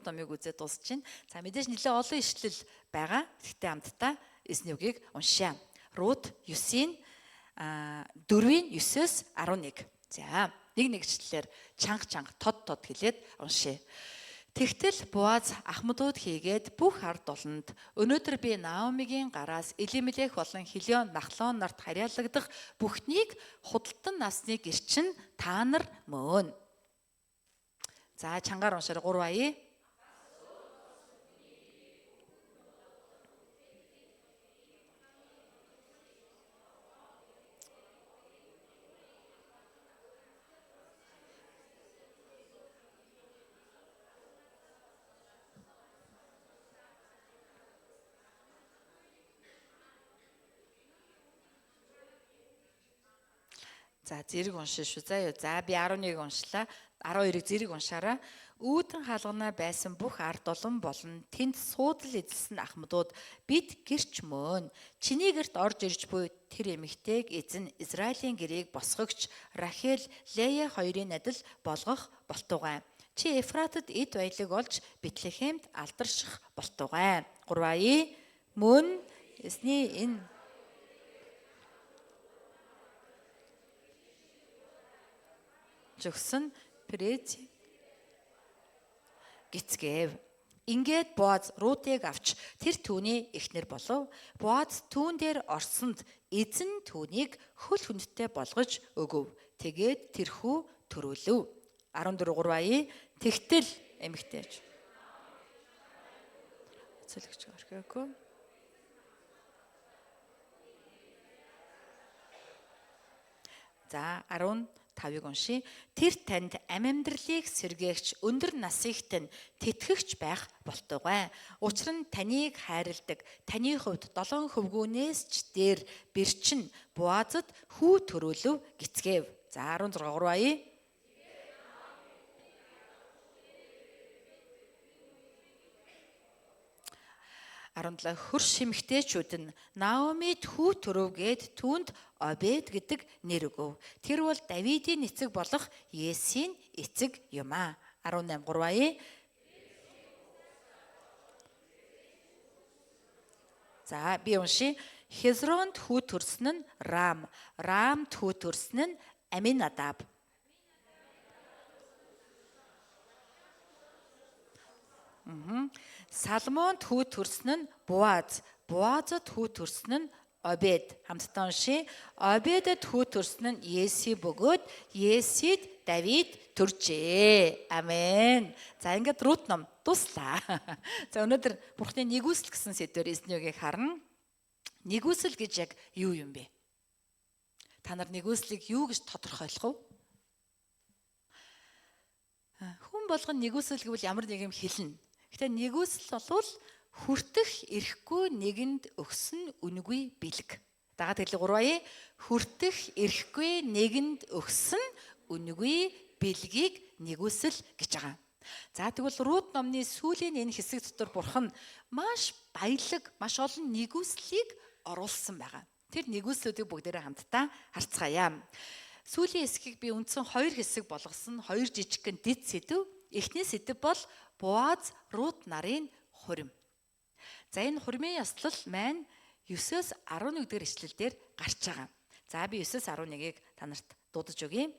Рут номыг үзээд дуусч байна. За мэдээж нэлээд олон ишлэл байгаа. Гэхдээ хамтдаа эзний үгийг уншъя. Рут 9-ийн 4-ийн 9-өөс 11. За нэг ишлэлээр чанга тод хэлээд уншъя. Тэгтэл Боаз ахмадууд хийгээд бүх ард олонд өнөөдөр би Наомигийн гараас Элимелех болон Хилион Махлон нарт харьяалагдах бүхнийг худалдан насны гэрчин та нар мөн. За чангаар уншаар 3 ая. За зэрэг уншиж шүү заяа. За би 11-ийг уншлаа. 12-ыг зэрэг уншаараа. Үүдэн хаалганаа байсан бүх ард олон болон тэнд суудал эзэлсэн ахмадууд бид гэрч мөн. Чиний гэрт орж ирж буй тэр эмэгтэйг эзэн Израилийн гэрээг босгогч Рахел, Лея хоёрын адил болгох болтугай. Чи Ефратад эд баялаг олж Бэтлехемд алдарших болтугай. 3 ая. Мөн эзний энэ жогсон през гицгээв. Ингээд Боаз Рутыг авч тэр түүний эхнэр болов. Боаз түүн дээр орсонд эзэн түүнийг хөл хүндтэй болгож өгөв. Тэгээд тэрхүү төрүүлв. 14 3 ая. Тэгтэл эмэгтэйч. Цэлэгч орхиогүй. За 15-ыг уншия. Тэр танд амьамьдралыг сэргээгч өндөр насыгтэн тэтгэгч байх болтугай. Учир нь таныг хайрладаг, таны хувьд 7 хөвгүүнээс ч дээр бэрчин Боазад хүү төрүүлв гисгээв. За 16 3 ая. Арамдлаа хөрш эмэгтэйчүүд нь Наомид хүү төрөвгээд түүнд Обед гэдэг нэр өгөв. Тэр бол Давидын эцэг болох Есийн эцэг юм а. 18 3 ая. За би уншия. Хезронд хүү төрсөн нь Рам, Рамд хүү төрсөн нь Аминадаб. Салмонд хүү төрсөн нь Боаз, Боазад хүү төрсөн нь Обед. Хамтдаа уншия. Обедад хүү төрсөн нь Еси бөгөөд Есид Давид төржээ. Амен. За ингээд Рут ном дуслаа. За өнөөдөр Бурхны нэгүсэл гэсэн сэдвээр эзний үгийг харна. Нэгүсэл гэж яг юу юм бэ? Та нар нэгүслийг юу гэж тодорхойлох вэ? Хүн болгон нэгүсэл гэвэл ямар нэг юм хэлнэ. Гэтэ нэгүсэл бол хүртэх ирэхгүй нэгэнд өгсөн үнэгүй бэлэг. Дагаад хэлээ 3 ая. Хүртэх ирэхгүй нэгэнд өгсөн үнэгүй бэлгийг нэгүсэл гэж байгаа. За тэгвэл Рут номны сүүлийн энэ хэсэг дотор Бурхан маш баялаг, маш олон нэгүслийг оруулсан байгаа. Тэр нэгүслүүдийг бүгдээрээ хамтдаа харцгаая. Сүүлийн хэсгийг би үндсэн 2 хэсэг болгосон 2 жижигхэн дэд сэдв. Эхний сэдв бол Боаз Рут нарын хурим. За энэ хурмын ёслол маань 9-өөс 11 дэх ишлэлдэр гарч байгаа. За би 9-өөс 11-ийг та нарт дуудаж өгье.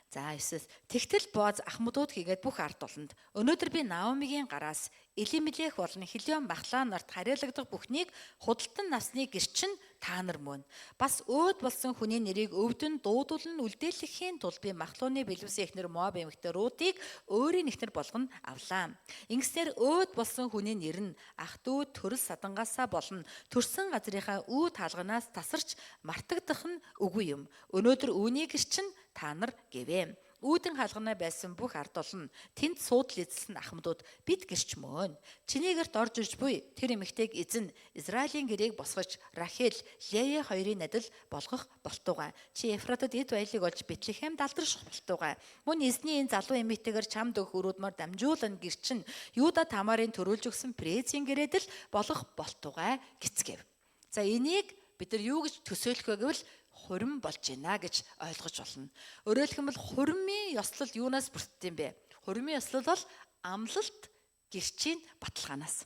За 9-өөс тэгтэл Боаз ахмадууд хийгээд бүх ард олонд өнөөдөр би Наомигийн гараас Элимелех болон Хилион Махлон нарт харьяалагдах бүхнийг худалдан насны гэрчин та нар мөн. Бас өөд болсон хүний нэрийг өвдөн дуудуулан үлдээлэхийн тулд би Махлоны бэлвсэн эхнэр Моаб эмэгтэй Рутыг өөрийн эхнэр болгон авлаа. Ингэснээр өөд болсон хүний нэр нь ах дүү төрөл садангаасаа болон төрсөн газрынхаа үүд хаалганаас тасарч мартагдах нь үгүй юм. Өнөөдөр үүний гэрчин та нар гэвэ. Үүдэн хаалганаа байсан бүх ард олон тэнд суудал эзэлсэн ахмадууд бид гэрч мөн. Чиний гэрт орж ирж буй тэр эмэгтэйг эзэн Израилийн гэрээг босгож Рахел, Лея хоёрын адил болгох болтугай. Чи Ефратад эд баялаг олж Бэтлехемд алдарших болтугай. Мөн эзний энэ залуу эмэгтэйгээр чамд өгөх өрөөдмөр дамжуулан гэрчин Юда Тамарын төрүүлж өгсөн Презийн гэрээд л болох болтугай гэцгээв. За энийг бид нар юу гэж төсөөлөх вэ гэвэл хурим болж байна гэж ойлгож болно. Өөрөөр хэлбэл хурмын ёслол юунаас бүрддэг юм бэ? Хурмын ёслол бол амлалт гэрчийн баталгаанаас.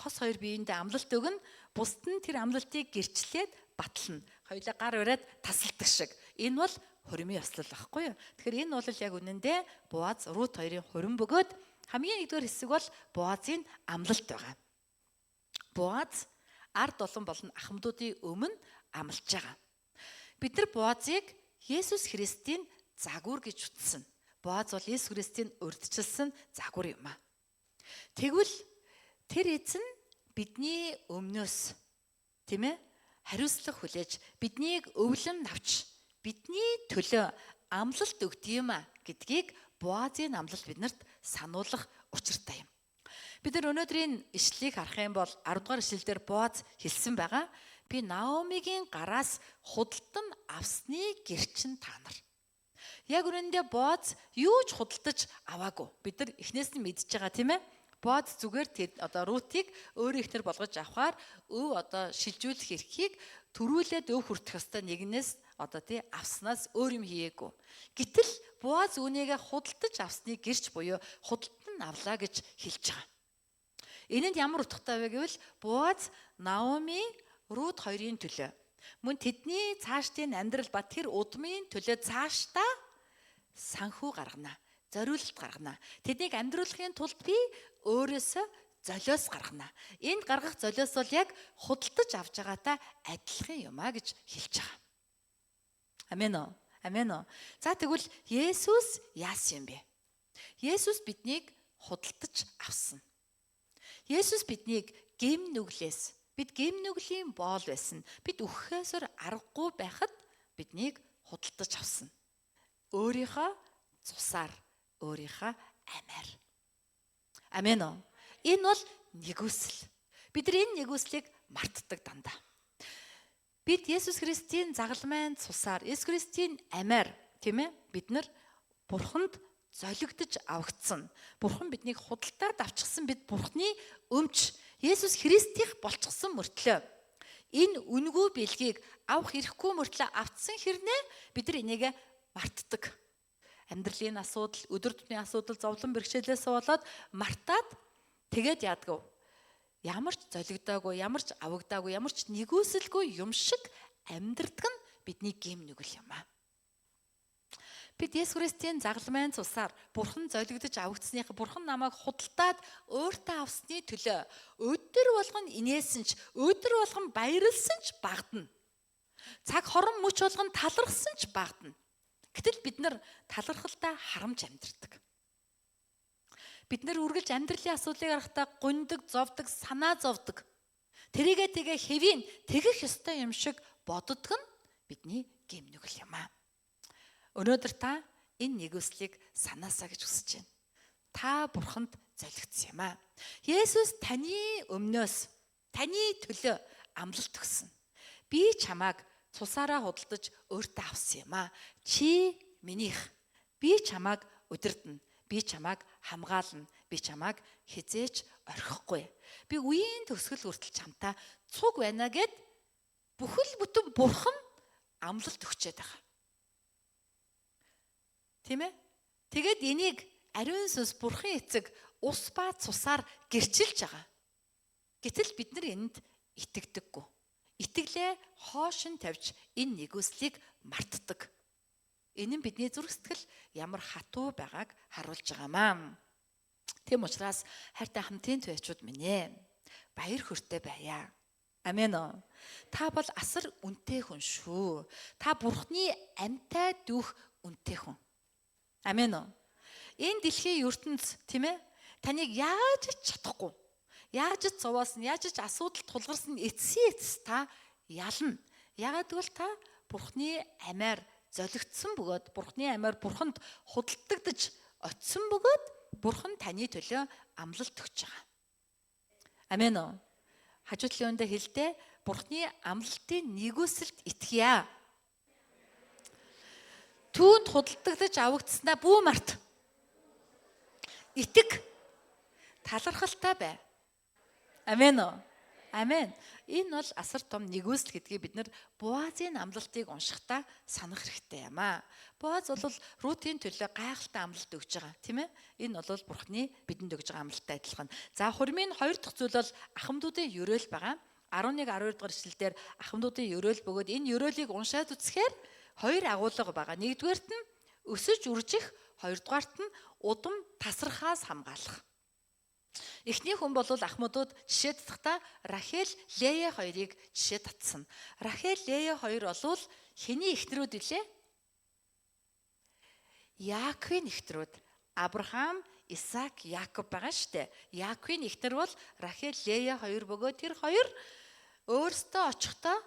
Хос хоёр биеиндээ амлалт өгнө, бусд нь тэр амлалтыг гэрчлээд батлна. Хоёулаа гар ураад тасалдаг шиг. Энэ бол хуримын ёслол байхгүй юу? Тэгэхээр энэ бол яг үнэндээ Боаз Рут хоёрын хурим бөгөөд хамгийн нэгдүгээр хэсэг бол Боазын амлалт байгаа. Боаз ард олон болон ахмадуудын өмнө амлаж байгаа. Бид нар Боазыг Есүс Христийн загвар гэж үзсэн. Боаз бол Есүс Христийн урьдчилсан загвар юм а. Тэгвэл тэр эзэн бидний өмнөөс тийм ээ хариуцлага хүлээж биднийг өвлөн авч бидний төлөө амлалт өгдөг юм а гэдгийг Боазын амлалт биднэрт сануулах учиртай юм. Бид нар өнөөдрийн ишлэлийг харах юм бол 10 дугаар ишлэлдэр Боаз хэлсэн байгаа. Би Наомигийн гараас худалдан авсны гэрчин та нар. Яг үнэндээ Боаз юу ч худалдаж аваагүй. Бид нар эхнээс нь мэдж байгаа тийм ээ. Боаз зүгээр Рутыг өөрөө ихнэр болгож авахаар өв шилжүүлэх эрхийг төрүүлээд өв хүртэх ёстой нэгнээс авснаас өөр юм хийгээгүй. Гэтэл Боаз үүнийгээ худалдаж авсны гэрч буюу худалдан авлаа гэж хэлж байгаа. Энэнд ямар утгатай вэ гэвэл Боаз Наоми Рут хоёрын төлөө мөн тэдний цаашдын амьдрал ба тэр удмын төлөө цаашдаа санхүү гаргана, зориулалт гаргана. Тэднийг амьдруулахын тулд би өөрөөсөө золиос гаргана. Энд гаргах золиос бол яг худалдаж авч байгаатай адилхан юм а гэж хэлж байгаа. Амен уу? Амен уу? За тэгвэл Есүс яасан юм бэ? Есүс биднийг худалдаж авсан. Есүс биднийг гэм нүглээс, бид гэм нүглийн боол байсан. Бид үхэхээсээр аргагүй байхад биднийг худалдаж авсан. Өөрийнхөө цусаар, өөрийнхөө амиар. Амен уу? Энэ бол нэгүсэл. Бид нар энэ нэгүслийг мартдаг дандаа. Бид Есүс Христийн загалмайн цусаар, Есүс Христийн амиар, тийм ээ? Бид нар Бурханд золигдож авагдсан. Бурхан биднийг худалдаад авчихсан. Бид Бурханы өмч Есүс Христийнх болчихсон мөртлөө энэ үнгүй бэлгийг авах хэрэггүй мөртлөө автсан хэрнээ бид нар энийг мартдаг. Амьдралын асуудал, өдөр тутмын асуудал, зовлон бэрхшээлээс болоод мартаад тэгээд яадгүй. Ямар ч золигдоогүй, ямар ч авагдаагүй, ямар ч нэгүсэлгүй юм шиг амьдрдаг нь бидний гэм нүгэл юм аа. Бид Есүс Христийн загалмайн цусаар Бурхан золигдож авагдсных, Бурхан намайг худалдаад өөртөө авсны төлөө өдөр болгон инээсэн ч, өдөр болгон баярлсан ч багдана. Цаг хорон мөч болгон талархсан ч багдана. Гэтэл бид нар талархалтай харамж амьдрдаг. Бид нар үргэлж амьдралын асуудлыг харахтаа гундаг, зовдөг, санаа зовдөг. Тэрийгээ тэгээ хэвийн тэгэх ёстой юм шиг боддог нь бидний гэм нүгэл юм аа. Өнөөдөр та энэ нэгүслийг санаасаа гэж хүсэж байна. Та Бурханд золигдсон юм аа. Есүс таны өмнөөс, таны төлөө амлалт өгсөн. Би чамайг цусаараа худалдаж өөртөө авсан юм аа. Чи минийх. Би чамайг удирдна. Би чамайг хамгаална. Би чамайг хизээч орхихгүй. Би үеийн төгсгөл хүртэл чамтай цуг байна гэд бүхэл бүтэн Бурхан амлалт өгчээд байгаа. Тийм ээ? Тэгээд энийг ариун сүнс Бурхан эцэг ус ба цусаар гэрчилж байгаа. Гэтэл бид нар энд итгэдэггүй. Итгэлээ хоошин тавьж энэ нэгүслийг мартдаг. Энэ нь бидний зүрх сэтгэл ямар хатуу байгааг харуулж байгаамаа. Тэм учраас хайртай хамтын туяачууд минь ээ. Баяр хөөртэй байя. Амен уу. Та бол асар үнэтэй хүн шүү. Та Бурханы амьтаа дүүх үнэтэй хүн. Амен уу. Энэ дэлхийн ертөнц тийм ээ таныг яаж ч чадахгүй. Яаж ч зовоосон, яаж ч асуудал тулгарсан эцсийн та ялна. Ягаад гэвэл та Бурханы амиар золигдсон бөгөөд Бурханы амиар Бурханд худалдагдж очисон бөгөөд Бурхан таны төлөө амлалт өгч байгаа. Амен уу. Хажуу талын үндэ хэлдэ Бурханы амлалтын нэгүсэлд итгэе. Түүнд худалдагдж авагдсанаа бүү март. Итэг. Талархалтай бай. Амен уу. Амен. Энэ бол асар том нэгүсэл гэдгийг бид нар Боазын амлалтыг уншихдаа санах хэрэгтэй юм аа. Боаз бол Рутийн төлөө гайхалтай амлалт өгж байгаа, тийм ээ? Энэ бол Бурхны бидэнд өгж байгаа амлалттай адилхан. За хурмын 2 дахь зүйл бол ахмадуудын ёроол байгаа. 11 12 дугаар ишлэлдэр ахмадуудын ёроол бөгөөд энэ ёроолыг уншаад үзэхээр 2 агуулга байгаа. Нэгдүгээрт нь өсөж үржих, хоёрдугаарт нь удам тасрахаас хамгаалах. Эхний хүн бол ахмадууд жишээ татахдаа Рахел, Лея хоёрыг жишээ татсан. Рахел, Лея хоёр бол хэний эхнэрүүд илээ? Яаковын эхнэрүүд. Авраам, Исаак, Яаков байгаа штэ. Яаковын эхнэр бол Рахел, Лея хоёр бөгөөд тэр хоёр өөрсдөө очихдоо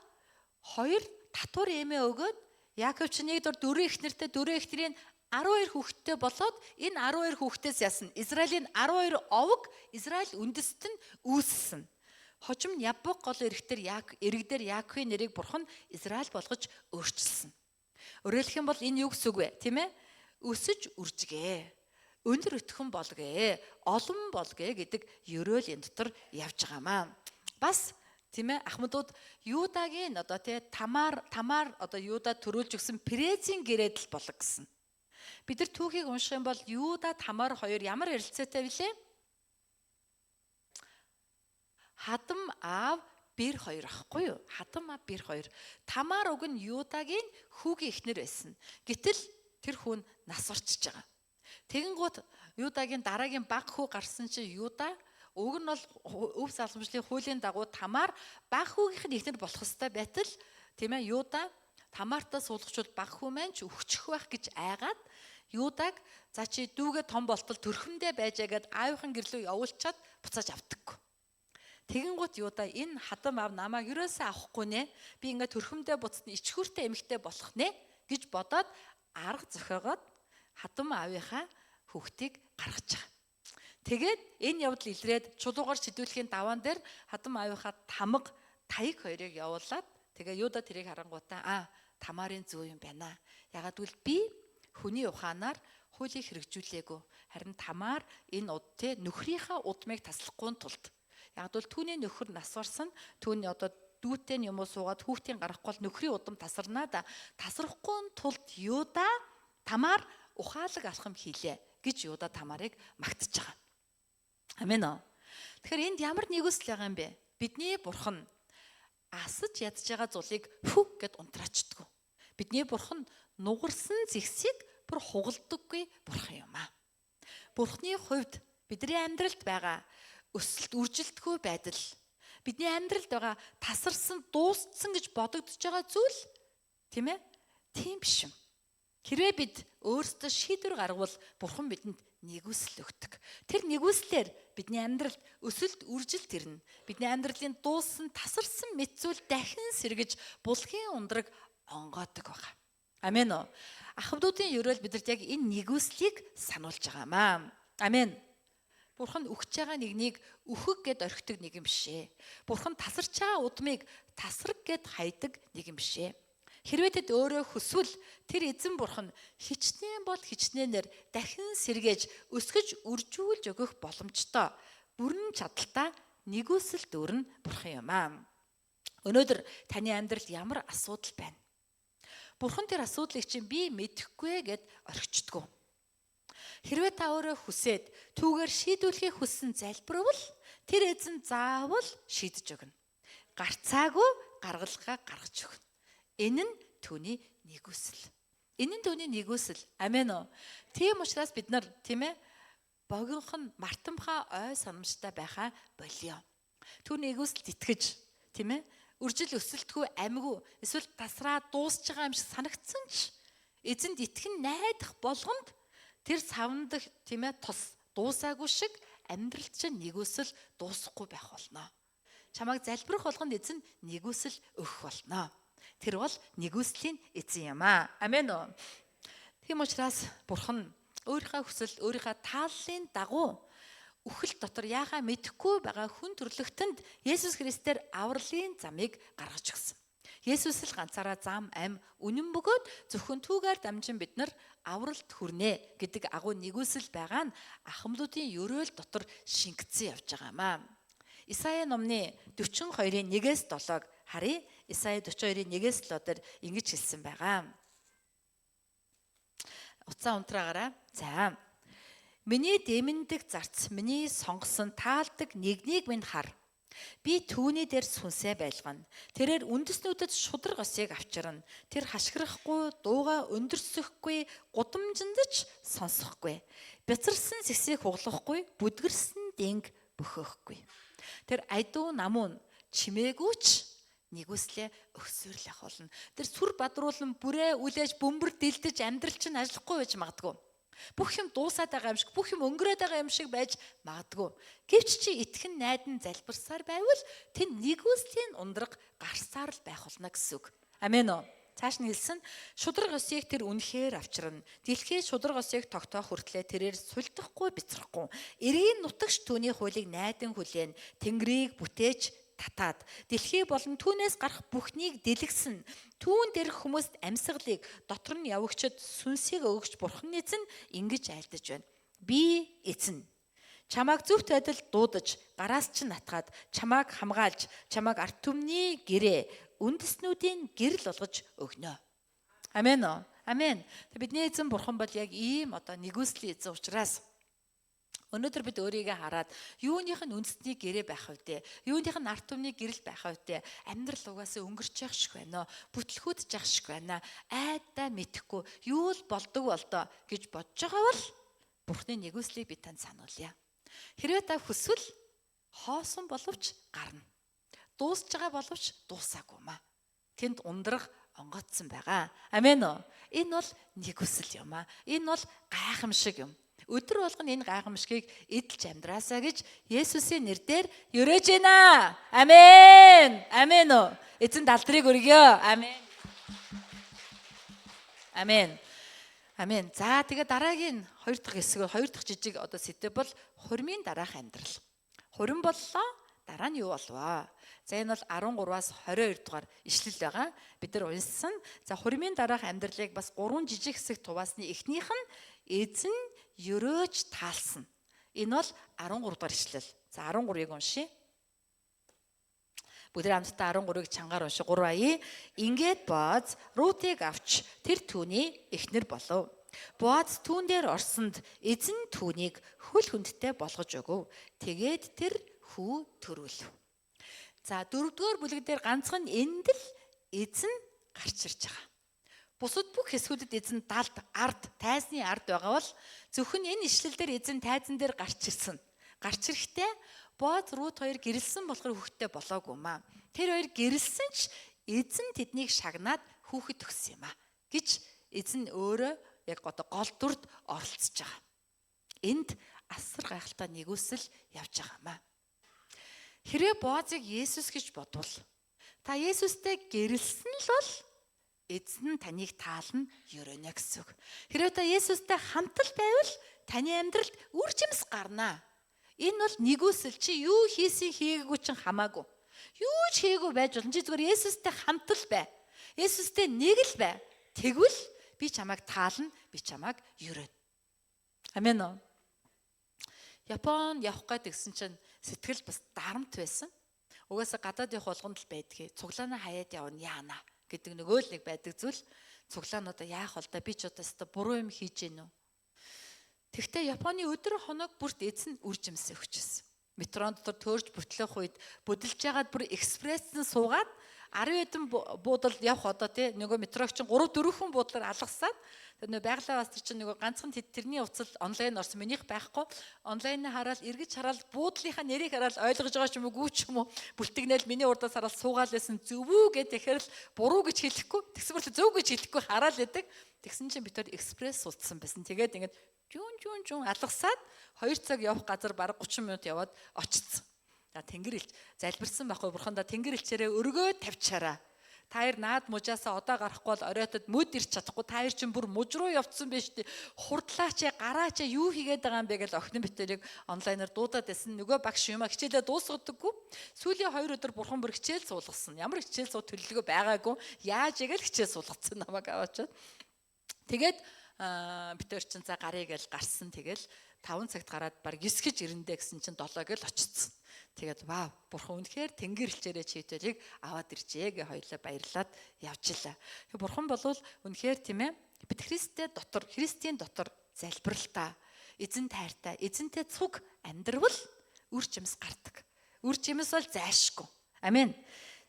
хоёр татвар эмээ өгөөд Яаков ч нэг дөрөв эхнэртэй дөрөв эхнэрийн 12 хүүхэдтэй болоод энэ 12 хүүхдээс ясна. Израилийн 12 овог Израиль үндэст нь үүссэн. Хожим Ябук гол иргэдэр Яаковын нэрийг Бурхан Израиль болгож өөрчилсөн. Өөрөөр хэлэх юм бол энэ юу гэсэн үг вэ? Тийм ээ? Өсөж үржгээ. Өнөр өтгөн болгоё. Олон болгоё гэдэг ёроол энэ дотор явж байгаамаа. Бас тийм ээ ахмадууд Юдагийн Тамар Юда төрүүлж өгсөн Перезийн гэрээд л болог гэсэн. Бид нар түүхийг унших юм бол Юда Тамар хоёр ямар ярилцаатай билээ? Хадам аав бэр хоёр ахгүй юу? Хадам аав бэр хоёр. Тамар уг нь Юдагийн хүүгийн эхнэр байсан. Гэтэл тэр хүн нас орчиж байгаа. Тэгэнгუთ Юдагийн дараагийн баг хүү гарсан чинь Юда уг нь бол өв салгамжлалын хуулийн дагуу Тамар баг хүүгийнх нь эхнэр болох ёстой байтал тийм ээ Юда Тамартаа суулгачвал баг хүү маань ч өгчих байх гэж айгаад Юдаг за чи дүүгээ том болтол төрхөндөө байжээгээд аавынхан гэрлөө явуулчаад буцааж автаггүй. Тэгэнгუთ Юда энэ хадам аав намайг юусаа авахгүй нэ. Би ингээд төрхөндөө буцтна ичхүүртэй эмэгтэй болох нэ гэж бодоод арга зохиогоод хадам аавынхаа хүүхдийг гаргаж байгаа. Тэгээд энэ явдал илрээд чулуугаар шидүүлэхийн даваан дээр хадам аавынхаа тамга таяг хоёрыг явуулаад тэгээ Юда тэрийг харангуйтаа Тамарын зөө юм байна. Ягаад гэвэл би хүний ухаанаар хуулийг хэрэгжүүлээгүй. Харин Тамар энэ нөхрийнхаа удмыг таслахгүй тулд. Яг бол түүний нөхөр нас барсан, түүний дүүтэй юм уу суугаад хүүхдийн гарахгүй бол нөхрийн удам тасарнаа да. Тасрахгүй тулд Юда Тамар ухаалаг алхам хийлээ гэж Юда Тамарыг магтаж байгаа. Амен оо. Тэгэхээр энд ямар нэгүсэл байгаа юм бэ? Бидний Бурхан асаж ядж байгаа зулыг фүг гэд унтраачдаггүй. Бидний Бурхан нугарсан зэгсийг бүр хугалдаггүй Бурхан юм аа. Бурханы хувьд бидний амьдралд байгаа өсөлт үржилтгүй байдал, бидний амьдралд байгаа тасарсан, дууссан гэж бодогдож байгаа зүйл тийм ээ? Тийм биш юм. Хэрвээ бид өөрсдөө шийдвэр гаргавал Бурхан бидэнд нэгүсэл өгдөг. Тэр нэгүслэр бидний амьдралд өсөлт үржилт ирнэ. Бидний амьдралын дууссан, тасарсан мэт зүйл дахин сэргэж булхийн ундраг онгоодог байгаа. Амен оо. Ахмадуудын ёроол бидэрт яг энэ нэгүслийг сануулж байгаамаа. Амен. Бурхан өгч байгаа нэгнийг өөхөг гэд орхидог нэг юм бишээ. Бурхан тасарч байгаа удмыг тасраг гэд хайдаг нэг юм бишээ. Хэрвээ тэд өөрөө хүсвэл тэр эзэн Бурхан хичнээн бол хичнээнээр дахин сэргээж өсгөж үржүүлж өгөх боломжтой бүрэн чадaltaа нэгүсэл дүүрэн Бурхан юм аа. Өнөөдөр таны амьдралд ямар асуудал байна? Бурхан тэр асуудлыг чинь би мэдэхгүй гэд орхичдгоо. Хэрвээ та өөрөө хүсээд түүгээр шийдвэрлэхийг хүссэн залбирвал тэр эзэн заавал шийдэж өгнө. Гарцаагүй гаргалгаа гаргаж өгнө. Энэ нь түүний нэгүсэл. Энэ нь түүний нэгүсэл. Амен уу. Тийм учраас бид нар тийм ээ богинохон мартамхаа ой санамжтай байхаа болио. Түүний нэгүсэлд итгэж тийм ээ үржил өсөлтгүй амьгүй эсвэл тасраа дуусж байгаа юм шиг санагдсан ч эзэнд итгэн найдах болгонд тэр савндах тийм ээ тус дуусаагүй шиг амьдралд чинь нэгүсэл дуусахгүй байх болно. Чамайг залбирах болгонд эзэн нэгүсэл өгөх болно. Тэр бол нэгүслийн эзэн юм аа. Амен уу. Тийм учраас Бурхан өөрийнхөө хүсэл, өөрийнхөө тааллын дагуу үхэл дотор яахаа мэдэхгүй байгаа хүн төрлөختөнд Есүс Христээр авралын замыг гаргаж өгсөн. Есүс л ганцаараа зам, ам, үнэн бөгөөд зөвхөн түүгээр дамжин бид нар авралт хүрнэ гэдэг агуу нэгүсэл байгаа нь ахмадуудын ёроол дотор шингэцэн явж байгаамаа. Исая номны 42-ийн 1-ээс 7-ыг харъя. Исая 42-ийн 1-ээс 7 дээр ингэж хэлсэн байгаа. Уцаа унтраагаараа. За. Миний дэмэндэг зарц, миний сонгосон таалдаг нэгнийг минь хар. Би түүний дээр сүнсээ байлгана. Тэрээр үндэснүүдэд шудраг осыг авчирна. Тэр хашгирахгүй, дууга өндөрсөхгүй, гудамжиндаж сонсохгүй. Бяцарсан сэсийг хуглахгүй, бүдгэрсэн дэнг бөхөхгүй. Тэр айдуу намуун чимээгүүч нэгүслээ өгсөрлөх болно. Тэр сүр бадруулан бүрээ үлээж бөмбөр дэлдэж амьдрал чинь ажиллахгүй байж магадгүй. Бүх юм дуусаад байгаа юм шиг, бүх юм өнгөрөөд байгаа юм шиг байж магадгүй. Гэвч чи итгэн найдан залбирсаар байвал тэнд нэгүслийн ундраг гарсаар л байх болно гэсэн үг. Амен уу? Цааш нь хэлсэн шудраг осыг тэр үнэхээр авчирна. Дэлхий шудраг осыг тогтоох хүртлээр тэрээр сулдахгүй бицрахгүй. Эргийн нутагч түүний хуулийг найдан хүлээн Тэнгэрийг бүтээж татаад дэлхий болон түүнээс гарах бүхнийг дэлгэсэн. Түүн дээрх хүмүүст амьсгалыг дотор нь явагчид сүнсийг өгөгч бурхан эзэн ингэж айлдаж байна. Би эзэн. Чамааг зөвхт байдал дуудаж, гараас чинь натгаад, чамааг хамгаалж, чамааг арт түмний гэрээ, үндэснүүдийн гэрэл болгож өгнө. Амен уу? Амен. Бидний эзэн бурхан бол яг ийм нэгүслийн эзэн учраас өнөөдөр бид өөрийгөө хараад юуных нь үндэсний гэрээ байх вэ? Юуных нь арт түмний гэрэл байх вэ? Амьдрал угаасаа өнгөрч явах шиг байна. Бүтлгүүдж явах шиг байна. Айдаа мэдэхгүй юу л болдог болдоо гэж бодож байгаа бол Бурхны нэгүслийг би танд сануулъя. Хэрвээ та хүсвэл хоосон боловч гарна. Дуусж байгаа боловч дуусаагүй маа. Тэнд ундрах онгоцсон байгаа. Амен уу? Энэ бол нэгүсэл юм аа. Энэ бол гайхамшиг юм. Өдөр болгон энэ гайхамшигыг эдэлж амьдраасаа гэж Есүсийн нэрээр ерөөж байна. Амен. Амен уу? Эзэн далдрыг өргөё. Амен. Амен. Амен. За тэгээ дараагийн 2 дахь хэсэг, 2 дахь жижиг сэдэв бол хурмын дараах амьдрал. Хурим боллоо, дараа нь юу болваа? За энэ бол 13-аас 22 дугаар ишлэл байгаа. Бид нар уншсан. За хурмын дараах амьдралыг бас 3 жижиг хэсэг туваасны эхнийх нь эзэн ерөөж таалсан. Энэ бол 13 дугаар ишлэл. За 13-ыг уншия. Бүгд хамтдаа 13-ыг чангаар унши. 3 ая. Ингээд Боаз Рутыг авч тэр түүний эхнэр болов. Боаз түүн дээр орсонд эзэн түүнийг хөл хүндтэй болгож өгөв. Тэгээд тэр хүү төрүүлв. За 4-р бүлэг дээр ганцхан энд л эзэн гарч ирж байгаа. Бусад бүх хэсгүүдэд эзэн далд, ард, тайзны ард байгаа бол зөвхөн энэ ишлэл дээр эзэн тайзан дээр гарч ирсэн. Гарч ирэхдээ Боаз Рут хоёр гэрэлсэн болохоор хүүхэдтэй болоогүй маа. Тэр хоёр гэрэлсэн ч эзэн тэднийг шагнаад хүүхэд өгсөн юм аа гэж эзэн өөрөө яг гол дүрд оролцож байгаа. Энд асар гайхалтай нэгүсэл явж байгаа маа. Хэрвээ Боазыг Есүс гэж бодвол та Есүстэй гэрэлсэн л бол эзэн таныг таална ерөнө гэсэн үг. Хэрвээ та Есүстэй хамтал байвал таны амьдралд үр жимс гарнаа. Энэ бол нэгүсэл чи юу хийсэн хийгээгүй чинь хамаагүй. Юу ч хийгээгүй байж болно. Чи зүгээр Есүстэй хамтал бай. Есүстэй нэг л бай. Тэгвэл би чамайг таална, би чамайг ерөнө. Амен уу? Японд явах гэсэн чинь сэтгэл бас дарамт байсан. Угаасаа гадаад явах болгонд л байдгийг. Цуглаанаа хаяад явна яана гэдэг нөгөө л нэг байдаг зүйл. Цуглаануудаа яах вэ? Би ч одоо буруу юм хийж гэнэ үү? Тэгвэл Японы өдөр хоног бүрт эзэн үржимсээ өгчээсэн. Метрон дотор төөрж бүтлэх үед бүдэлж ягаад бүр экспрессэн суугаад 10 хэдэн буудал явах нөгөө метрог чинь 3-4 хүн буудлаар алгасаад нөгөө байгалаа бас чинь нөгөө ганцхан тэрний уцал онлайн орсон минийх байхгүй онлайнаа хараад эргэж хараад буудлынхаа нэрийг хараад ойлгож байгаа ч юм уу ч юм уу бүлтгнээл миний урдаас хараад суугаал байсан зөв үү гэд тэгэхээр л буруу гэж хэлэхгүй тэгсмэр зөв гэж хэлэхгүй хараал идэг тэгсэн чинь бид тэр экспресс суудсан байсан тэгээд ингээд жүүн алгасаад 2 цаг явах газар бараг 30 минут яваад очсон. За тэнгэр элч залбирсан байхгүй бурхандаа тэнгэр элчээрээ өргөө тавьчаараа. Та хоёр наад мужаасаа удаа гарахгүй бол оройтод мөд ирч чадахгүй. Та хоёр чинь бүр муж руу явцсан байж тээ. Хурдлаач гараач юу хийгээд байгаа юм бэ гэж охин битэрийг онлайнаар дуудаад байсан. Нөгөө багш юм хичээлээ дуусгадаггүй. Сүүлийн 2 өдөр бурхан бүр хичээл суулгасан. Ямар хичээл суу төлөвлөгөө байгаагүй. Яаж игээл хичээл суулгацсан намайг аваачаад. Тэгээд битэр чинь за гарыг гэж гарсан. Тэгэл 5 цагт гараад баг 9 гэж ирэндэ гэсэн чинь 7 гэж очсон. Тэгээд вау, бурхан үнэхээр тэнгэр элчээрээ чийдэлийг аваад иржээ гэж хоёулаа баярлаад явжлаа. Тэгээд бурхан болвол үнэхээр тийм ээ бид Христийн дотор залбиралтай, эзэн тайртай, эзэнтэй цуг амьдрал үр жимс гардаг. Үр жимс бол зайлшгүй. Амен.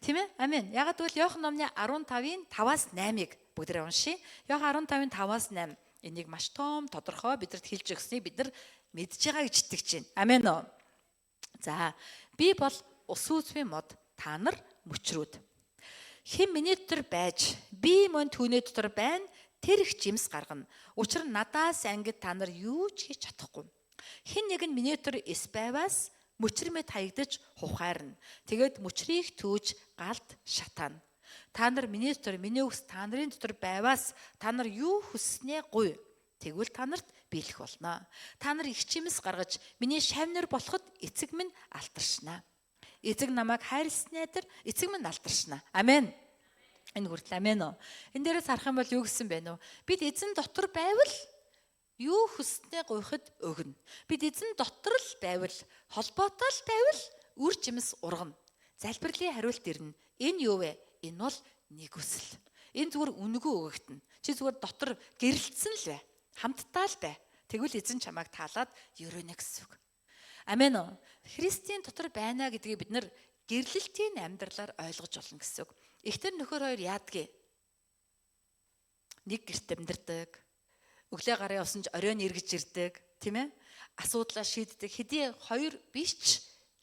Тийм ээ? Амен. Ягд бол Иохан номны 15-ийн 5-аас 8-ыг бүгдээ уншия. Иохан 15-ийн 5-аас 8. Энийг маш том тодорхой бидэнд хэлж өгсөнийг бид нар мэдж байгаа гэж итгэж байна. Амен уу? За, би бол ус үзмийн мод, та нар мөчрүүд. Хэн миний дотор байж, би мөн түүний дотор байна, тэр их жимс гаргана. Учир нь надаас ангид та нар юу ч хийж чадахгүй. Хэн нэг нь миний дотор эс байваас мөчр мэд хаягдаж хухаарна. Тэгээд мөчрийг түүж галд шатаана. Та нар миний дотор, миний үгс та нарын дотор байваас та нар юу хүсснээ гуй. Тэгвэл та нарт биелэх болно. Та нар их жимс гаргаж миний шавнар болоход эцэг минь алтаршна. Эцэг намайг хайрласнаа дээр эцэг минь алтаршна. Амен. Энэ хүртэл амен уу. Энэ дээрээс харах юм бол юу гэсэн бэ нөө? Бид эзэн дотор байвал юу хүснээ гуйхад өгнө. Бид эзэн дотор л байвал, холбоотой л байвал үр жимс ургана. Залбирлын хариулт ирнэ. Энэ юу вэ? Энэ бол нэгүсэл. Энэ зүгээр үнгөө өгөгдөн. Чи зүгээр дотор гэрэлтсэн л бай. Хамтдаа л бай. Тэгвэл эзэн чамайг таалаад ерөөнэ гэсэн үг. Амен уу. Христийн дотор байна гэдгийг бид нар гэрлэлтийн амьдралаар ойлгож болно гэсэн үг. Эхтэр нөхөр хоёр яадгийг нэг гэрт амьдардаг. Өглөө гарын усан ч оройн эргэж ирдэг, тийм ээ? Асуудлаа шийддэг. Хэдий хоёр биш ч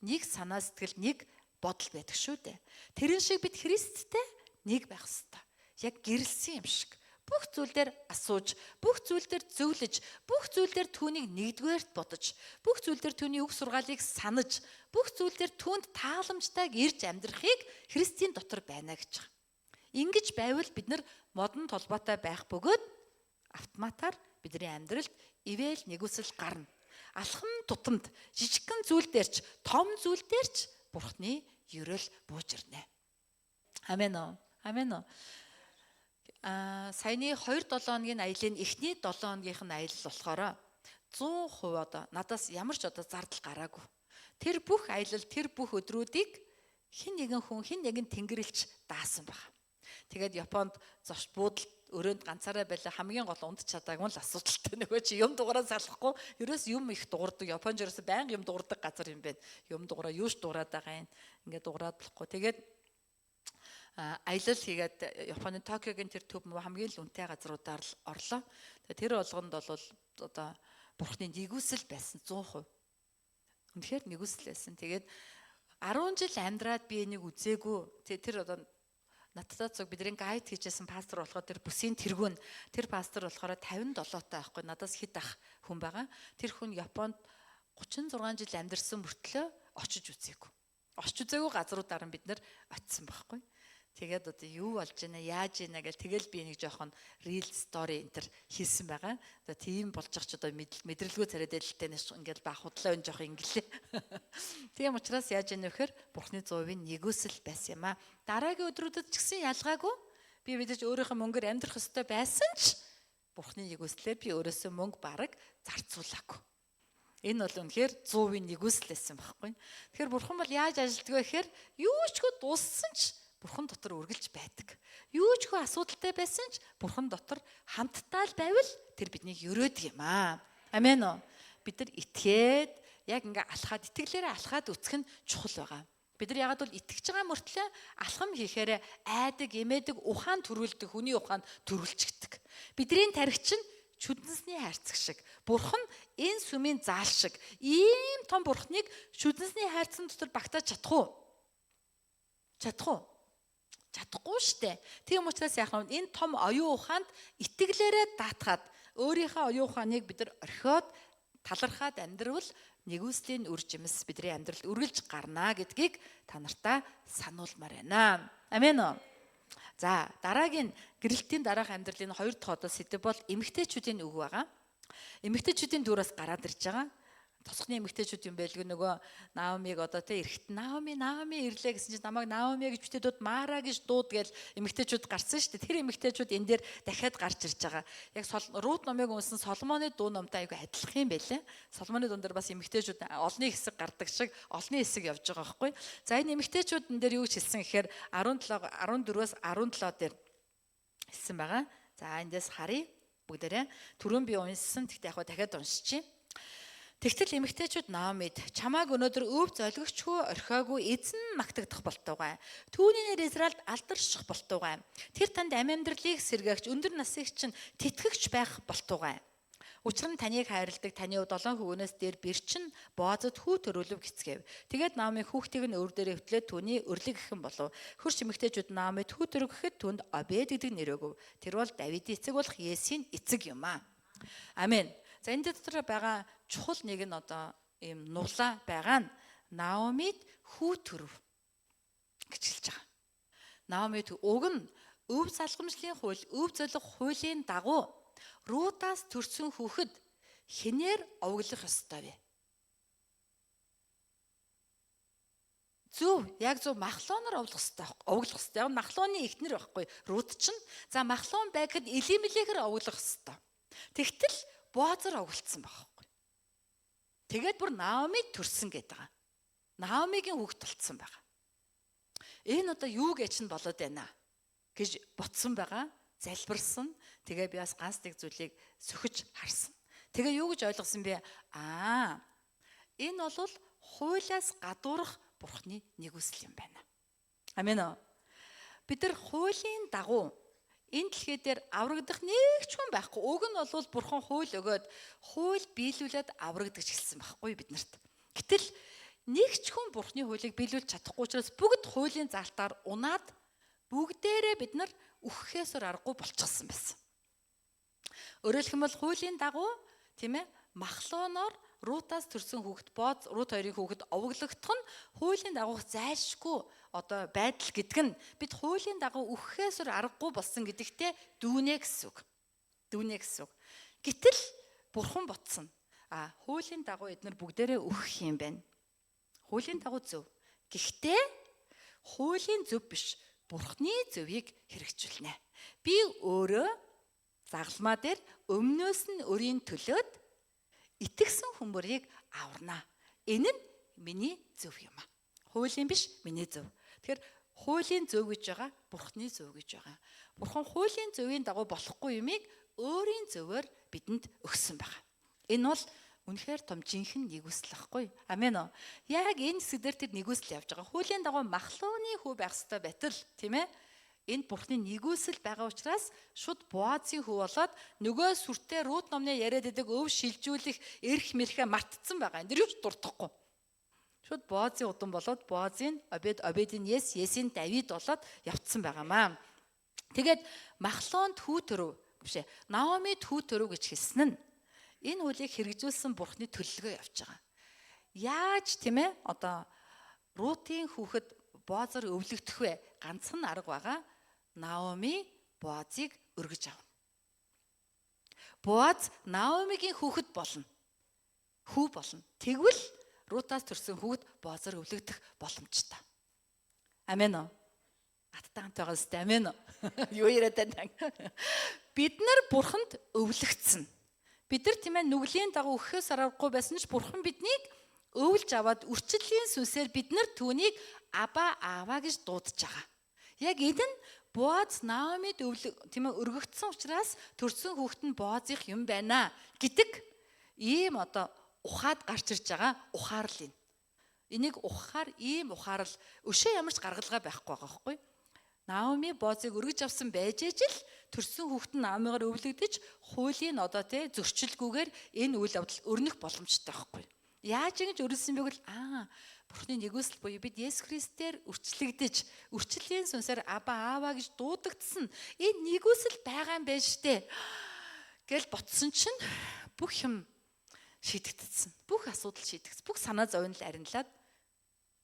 нэг санаа сэтгэл, нэг бодол байдаг шүү дээ. Тэрэн шиг бид Христтэй нэг байх ёстой. Яг гэрэлсэн юм шиг. Бүх зүйл дээр асууж, бүх зүйл дээр зөвлөж, бүх зүйл дээр түүнийг нэгдүгээрт бодож, бүх зүйл дээр түүний үг сургаалыг санаж, бүх зүйл дээр түүнд тааламжтайг ирж амьдрахыг Христийн дотор байна гэж байгаа. Ингэж байвал бид нар модон толботой байх бөгөөд автоматар бидний амьдралд ивэл нэгүсэл гарна. Алхам тутамд жижигхэн зүйл дээрч, том зүйл дээрч Бурхны ерөөл бууж ирнэ. Амен уу. Амен уу. Саяны 2-7 хоногийн аялын эхний 7 хоногийнх нь аялал болохоор 100% одоо надаас ямар ч одоо зардал гараагүй. Тэр бүх аялал, тэр бүх өдрүүдийг хэн нэгэн хүн, хэн нэгэн тэнгэрлэгч даасан баг. Тэгээд Японд зовш буудалд өрөөнд ганцаараа байлаа, хамгийн гол ундч чадаагүй л асуудалтай. Нөгөө чи юм дугаараа салахгүй, ерөөс юм их дуурдаг. Японд ерөөс байнга юм дуурдаг газар юм байна. Юм дугаараа юу ч дуурайд байгаа юм. Ингээд дуурайд болохгүй. Тэгээд аялал хийгээд Японы Токиогийн тэр төв хамгийн л үнэтэй газруудаар л орлоо. Тэр болгонд бол одоо Бурхны нэгүсэл байсан 100%. Үнэхээр нэгүсэл байсан. Тэгээд 10 жил амьдраад би энийг үзээгүй. Тэр одоо надтай цог бидний гайд хийжсэн пастор болохоор тэр бүсийн тэргүүн тэр пастор болохоор 57 таа байхгүй надаас хэд ах хүн байгаа. Тэр хүн Японд 36 жил амьдарсан мөртлөө очиж үзээгүй. Очиж үзээгүй газруудаар нь бид нэр очисон байхгүй. Тэгээд одоо юу болж байна, яаж ийна гэл тэгэл би нэг жоохон real story энэ төр хийсэн байгаа. Одоо тийм болж байгаа ч одоо мэдрэлгүй царайд дэлтэй нэш ингээл баа худлаа өн жоох ингэлээ. Тийм учраас яаж ийна вэхээр Бурхны 100% нэгүсэл байсан юм а. Дараагийн өдрүүдэд ч гэсэн ялгаагүй би мэдээж өөрийнхөө мөнгөөр амьдрах ёстой байсан ч Бурхны нэгүслээр би өөрөөсөө мөнгө бараг зарцуулаагүй. Энэ бол үнэхээр 100% нэгүсэл байсан байхгүй. Тэгэхээр Бурхан бол яаж ажилтдаг вэ гэхээр юу ч хөө дууссан ч Бурхан дотор үргэлж байдаг. Юу ч хөө асуудалтай байсан ч Бурхан дотор хамтдаа л байвал тэр биднийг өрөөдөг юм аа. Амен уу. Бид нар итгээд яг ингээ алхаад итгэлээрээ алхаад үцэх нь чухал байгаа. Бид нар ягаад бол итгэж байгаа мөртлөө алхам хийхээр айдаг, эмээдэг, ухаан төрүүлдэг, хүний ухаанд төрүүлчихдэг. Бидний тархич нь шүдэнсний хайрцаг шиг. Бурхан энэ сүмийн заал шиг ийм том Бурханыг шүдэнсний хайрцаг дотор багтааж чадах уу? Чадах уу? Чадахгүй штэ. Тийм учраас яах вэ? Энэ том оюун ухаанд итгэлээрээ даатгаад өөрийнхөө оюун ухааныг бид нар орхиод талархаад амьдрал нэгүслийн үр жимс бидний амьдралд үргэлж гарна гэдгийг та нартаа сануулмаар байна. Амен уу. За дараагийн гэрэлтийн дараах амьдралын 2 дахь одоо сэдэв бол эмэгтэйчүүдийн үг байгаа. Эмэгтэйчүүдийн дүрээс гараад ирж байгаа. тосхны эмэгтэйчүүд юм байлгүй нөгөө Наомиг одоо тэ эрэхт Наоми ирлээ гэсэн чинь намайг Наоми гэж битэдүүд Мара гэж дууд гээл эмэгтэйчүүд гарсан шүү дээ. Тэр эмэгтэйчүүд энэ дээр дахиад гарч ирж байгаа. Яг Рут номыг унсан Соломоны дуу номтой айгүй адилхан юм байлээ. Соломоны дуун дээр бас эмэгтэйчүүд олны хэсэг гардаг шиг олны хэсэг явж байгаа байхгүй. За энэ эмэгтэйчүүд энэ дээр юу ч хэлсэн гэхээр 14-өөс 17 дээр хэлсэн байгаа. За эндээс харъя бүгдээрээ. Түрүүн би уншсан. Тэгтээ яг дахиад уншчихъя. Тэгтэл эмэгтэйчүүд Наомид чамааг өнөөдөр өв золигчгүй орхиогүй эзэн магтагдах болтугай. Түүний нэр Израильд алдарших болтугай. Тэр танд амьдралыг сэргээгч өндөр насыг чинь тэтгэгч байх болтугай. Учир нь таныг хайрладаг таны 7 хөвгнөөс дээр бэрчин Боазд хүү төрөлөв гэцгээв. Тэгээд Наоми хүүхдийг нь өр дээр эвтлээд түүний өрлөг гихэн болов. Хөрш эмэгтэйчүүд Наомид хүү төрөг гэхэд түнд Обед гэдэг нэр өгөв. Тэр бол Давидын эцэг болох Есийн эцэг юм аа. Амен. За энэ дотор байгаа чухал нэг нь одоо ийм нуглаа байгаа нь Наомид хүү төрөв гэж хэлж байгаа. Наомид уг нь өв залгамжлын хууль, өв золих хуулийн дагуу Рутаас төрсөн хүүхэд хинээр овоглох ёстой вэ? Яг зөв махлоноор овоглох ёстой. Яг махлоны эхнэр байхгүй Рут чинь. За махлон байхад Элимелехэр овоглох ёстой. Тэгтэл Боазар овоглцсон байхгүй. Тэгээд бүр Наомид төрсөн гэдэг байгаа. Наомигийн хүүхэд толцсон байгаа. Энэ одоо юу гэж нь болоод байна гэж ботсон байгаа. Залбирсан. Тэгээ би бас ганц нэг зүйлийг сөхөж харсан. Тэгээ юу гэж ойлгосон бэ? Энэ бол хуулиас гадуурх Бурхны нэгүсэл юм байна. Амен уу? Бид нар хуулийн дагуу энэ дэлхий дээр аврагдах нэг ч хүн байхгүй. Уг нь бол Бурхан хууль өгөөд хууль биелүүлээд аврагдаж эхэлсэн байхгүй биднэрт. Гэтэл нэг ч хүн Бурханы хуулийг биелүүлж чадахгүй учраас бүгд хуулийн залтаар унаад бүгдээрээ бид нар үхэхээсээр аргагүй болчихсон байсан. Өөрөөр хэлбэл хуулийн дагуу тийм ээ махлоноор Рутаас төрсөн хүүхэд Боаз Рут хоёрын хүүхэд овоглогдох нь хуулийн дагуух зайлшгүй одоо байдал гэдэг нь бид хуулийн дагуу үхэхээсээр аргагүй болсон гэдэгтээ дүүнэ гэсэн үг. Гэтэл Бурхан ботсон. Хуулийн дагуу эдгээр бүгдээрээ үхэх юм байна. Хуулийн дагуу зөв. Гэхдээ хуулийн зөв биш. Бурхны зөвийг хэрэгжүүлнэ. Би өөрөө загалмаа дээр өмнөөс нь өрийн төлөөд итгэсэн хүмүүрийг аварнаа. Энэ нь миний зөв юм аа. Хуулийн биш, миний зөв. Тэгэхээр хуулийн зөв гэж байгаа, Бурхны зөв гэж байгаа. Бурхан хуулийн зөвийн дагуу болохгүй юмыг өөрийн зөвөөр бидэнд өгсөн байгаа. Энэ бол үнэхээр том жинхэнэ нэгүсэл байхгүй. Амен уу? Яг энэ хэсгээр тэр нэгүсэл явж байгаа. Хуулийн дагуу махлооны хүү байх ёстой байтал, тийм ээ? Энд Бурхны нэгүсэл байгаа учраас шууд Боазын хүү болоод нөгөө сүртэй Рут номны яриад байдаг өв шилжүүлэх эрх мэрхэ мартцсан байгаа. Энэ юу ч дуртахгүй. Шууд Боазын удам болоод Боазын Обедийн Есийн Давид болоод явцсан байгаамаа. Тэгээд махлоонд хүү төрөв бишээ. Наомид хүү төрөв гэж хэлсэн нь энэ хуулийг хэрэгжүүлсэн Бурхны төлөлгөө явж байгаа. Яаж тийм ээ одоо Рутын хүүхэд Боазар өвлөгдөх вэ? Ганцхан арга байгаа. Наоми Боазыг өргөж авна. Боаз Наомигийн хүүхэд болно. Хүү болно. Тэгвэл Рутаас төрсөн хүүхэд Боазар өвлөгдөх боломжтой. Амен уу? Аттай хамт байгаа зү амен уу? Юу яриад байна? Бид нар Бурханд өвлөгдсөн. Бид нар тийм ээ нүглийн дагуу өгөхөөс аргагүй байсан ч Бурхан биднийг өвлж аваад үрчлэлийн сүнсээр бид нар түүнийг Аба Аава гэж дуудаж байгаа. Яг энэ нь Боаз Наомид тийм ээ өргөгдсөн учраас төрсөн хүүхэд нь Боазих юм байна гэдэг ийм одоо ухаад гарч ирж байгаа ухаарлын. Энийг ухахаар ийм ухаарл өшөө ямар ч гаргалгаа байхгүй байгаа байхгүй. Наоми Боазыг өргөж авсан байж ижил төрсөн хүүхэд нь Наомигаар өвлөгдөж хуулийн одоо тий зөрчилгүйгээр энэ үйл явдал өрнөх боломжтой байхгүй. Яаж ингэж өрнөсөн бэ гэвэл Бурхны нэгүсэл буюу бид Есүс Христээр үрчлэгдэж үрчлэлийн сүнсээр Аба Аава гэж дуудагдсан энэ нэгүсэл байгаа юм байна штэ гэл ботсон чинь бүх юм шийдэгдсэн. Бүх асуудал шийдэгдсэн. Бүх санаа зовнил аринлаад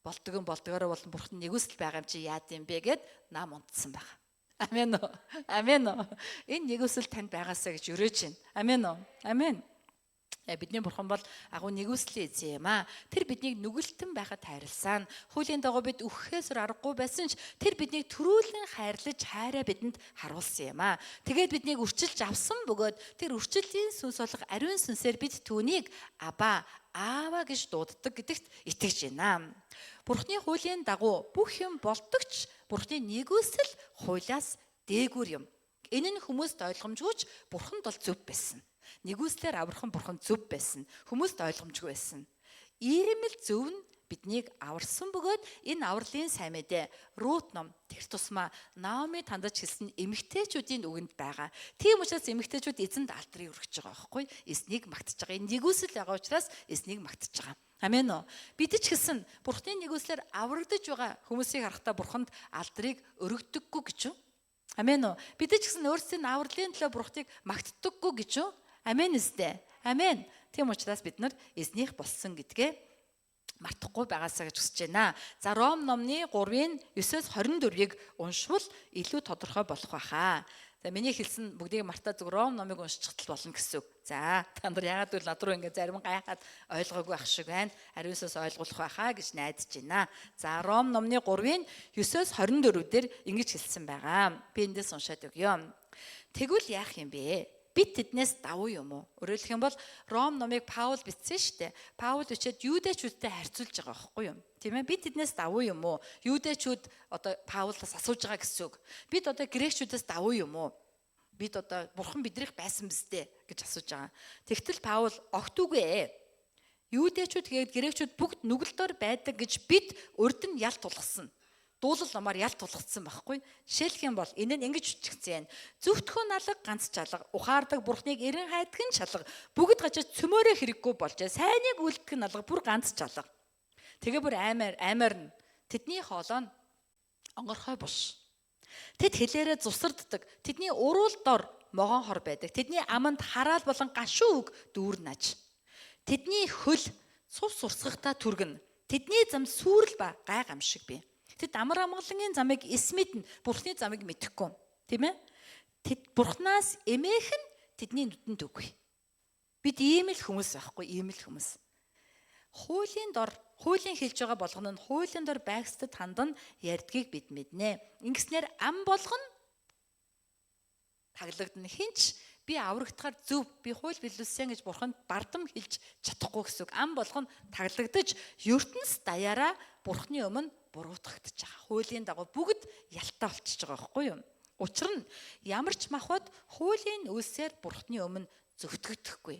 болдгоо болон Бурхны нэгүсэл байгаа юм чи яад юм бэ гэд нам унтсан байгаа. Амен уу? Амен уу? Энэ нэгүсэл танд байгаасаа гэж өрөөж байна. Амен уу? Амен. Бидний бурхан бол агуу нэгүслийн эзэн юм аа. Тэр биднийг нүгэлтэн байхад хайрлсан. Хуулийн дагуу бид үхэхээс аргагүй байсан ч тэр биднийг төрүүлэн хайрлаж хайраа бидэнд харуулсан юм аа. Тэгээд биднийг үрчилж авсан бөгөөд тэр үрчиллийн сүнс болох ариун сүнсээр бид түүнийг Аба, Аава гэж дууддаг гэдэгт итгэж байна. Бурханы хуулийн дагуу бүх юм болдогч Бурханы нэгүсэл хуулиас дээгүүр юм. Энэ нь хүмүүст ойлгомжгүйч Бурханд бол зөв байсан. Нэгүслэр аврах нь бурхан зөв байсан. Хүмүүст ойлгомжгүй байсан. Ийм л зөв нь биднийг аварсан бөгөөд энэ авралын сайн мэдээ Рут ном тэр тусмаа Наоми тандаж хэлсэн эмэгтэйчүүдийн үгэнд байгаа. Тийм учраас эмэгтэйчүүд эзэнд алдрыг өргөж байгаа байхгүй? Эзнийг магтаж байгаа. Энэ нэгүсэл байгаа учраас эзнийг магтаж байгаа. Амен уу. Бид ч гэсэн бурхны нэгүслэр аврагдаж байгаа хүмүүсийг харахтаа бурханд алдрыг өргөдөггүй гэж юу? Амен уу. Бид ч гэсэн өөрсдийн авралын төлөө бурхтыг магтдаггүй гэж юу? Амен үстэй. Амен. Тийм учраас бид нар эзнийх болсон гэдгээ мартахгүй байгаасаа гэж хүсэж байна. За Ром номны 3-ын 9-с 24-ийг уншвал илүү тодорхой болох байхаа. За миний хэлсэн бүгдийг мартаад зөв Ром номыг уншчихтал болно гэсэн үг. За та нар яагаад гэвэл над руу ингээ зарим гайхаад ойлгоогүй ах шиг байна. Ариун сүнс ойлгуулах байхаа гэж найдаж байна. За Ром номны 3-ын 9-с 24-дэр ингэж хэлсэн байгаа. Би эндээс уншаад өгье. Тэгвэл яах юм бэ? Бид тэднээс давуу юм уу? Өөрөөр хэлэх юм бол Ром номыг Паул бичсэн шүү дээ. Паул бичээд юудэчүүдтэй харьцуулж байгаа байхгүй юу? Тийм ээ? Бид тэднээс давуу юм уу? Юудэчүүд одоо Паулаас асууж байгаа гэсэн үг. Бид одоо грекчүүдээс давуу юм уу? Бид одоо бурхан бидрийг байсан биз дээ гэж асууж байгаа. Тэгтэл Паул огт үгүй. Юудэчүүд тэгээд грекчүүд бүгд нүгэлтээр байдаг гэж бид урд нь ялт тулгасан. Дуулал номоор ялт тулгацсан байхгүй. Жишээлх юм бол энэ нь ингэж үтгцэн. Зөвхтгөө налга ганц чалга, ухаардаг бурхныг эрен хайдаг нь чалга. Бүгд гачиж цөмөөрөө хэрэггүй болжээ. Сайныг үлдэх нь налга бүр ганц чалга. Тэгээ бүр аймаар нь тэдний хоолой нь онгорхой буш. Тэд хэлээрээ зусарддаг. Тэдний уруул дор могон хор байдаг. Тэдний аманд хараал болон гашуу үг дүүрнаж. Тэдний хөл цус сурсгахтаа түргэн. Тэдний зам сүрэл ба гай гамшиг бий. Тэд амар амгалангийн замыг эс мэднэ, бурхны замыг мэдэхгүй. Тийм ээ? Тэд бурхнаас эмээх нь тэдний нүдэнд үгүй. Бид ийм л хүмүүс байхгүй, ийм л хүмүүс. Хуулийн хэлж байгаа болгоно нь хуулийн дор байгстад хандан ярьдгийг бид мэднэ. Ингэснээр ам болгоно таглагдана. Хинч би аврагдахаар зөв, би хууль биелүүлсэн гэж бурханд бардам хэлж чадахгүй гэсэн үг. Ам болгоно таглагдаж ертөнц даяараа бурхны өмнө буруутгагдаж байгаа. Хуулийн дагуу бүгд ялтаа болчихж байгаа байхгүй юу? Учир нь ямар ч махбод хуулийн үлсээр бурхны өмнө зөвтгөгдөхгүй.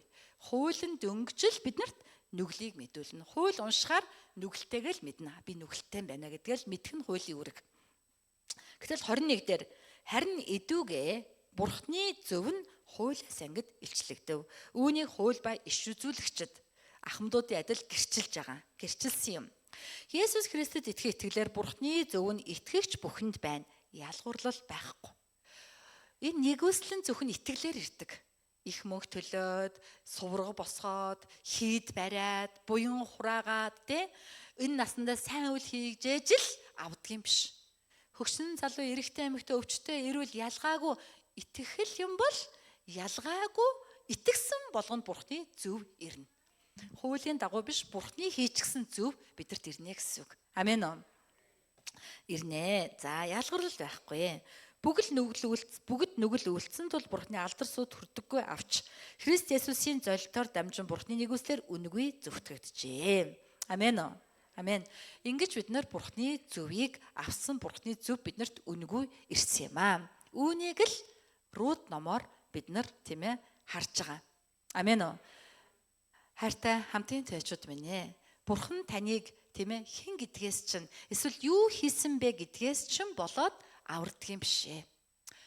Хуулийн дөнгөжл биднэрт нүглийг мэдүүлнэ. Хууль уншихаар нүгэлтэйгээ л мэднэ. Би нүгэлтэй байна гэдгээл мэдэх нь хуулийн үүрэг. Гэтэл 21 дээр харин эдүүгээ бурхны зөв нь хуулиас ангид илчлэгдэв. Үүнийг хууль ба иш үзүүлэгчд ахмадуудын адил гэрчилсэн юм. Есүс Христэд итгэх итгэлээр бурхны зөв нь итгэгч бүхэнд байна. Ялгуурлал байхгүй. Энэ нэгүслэн зөвхөн итгэлээр ирдэг. Их мөнх төлөөд, сувраг босгоод, хийд бариад, буян хураагаад энэ насандаа сайн үйл хийгжээж л авдгийн биш. Хөгшин залуу эрэгтэй эмэгтэй өвчтөй эрүүл ялгаагүй итгэхэл юм бол ялгаагүй итгэсэн болгонд бурхны зөв ирнэ. Хуулийн дагуу биш бурхны хийчихсэн зөв бидэрт ирнэ гэсэн үг. Амен уу? Ирнэ. За ялгарлал байхгүй. Бүгд нүгэл үлдсэн тул бурхны алдар суд хүрдэггүй авч Христ Есүсийн золилтоор дамжин бурхны нэгүслэр үнгүй зөвтгөгдөжээ. Амен уу? Амен. Ингэж бид нар бурхны зөвийг авсан бурхны зөв биднэрт үнгүй ирсэн юм аа. Үүнийг л Рут номоор бид нар тийм ээ харж байгаа. Амен уу? Хайртай хамтын төвчүүд минь ээ. Бурхан таныг тийм ээ хэн гэдгээс чинь эсвэл юу хийсэн бэ гэдгээс чинь болоод авардаг юм биш ээ.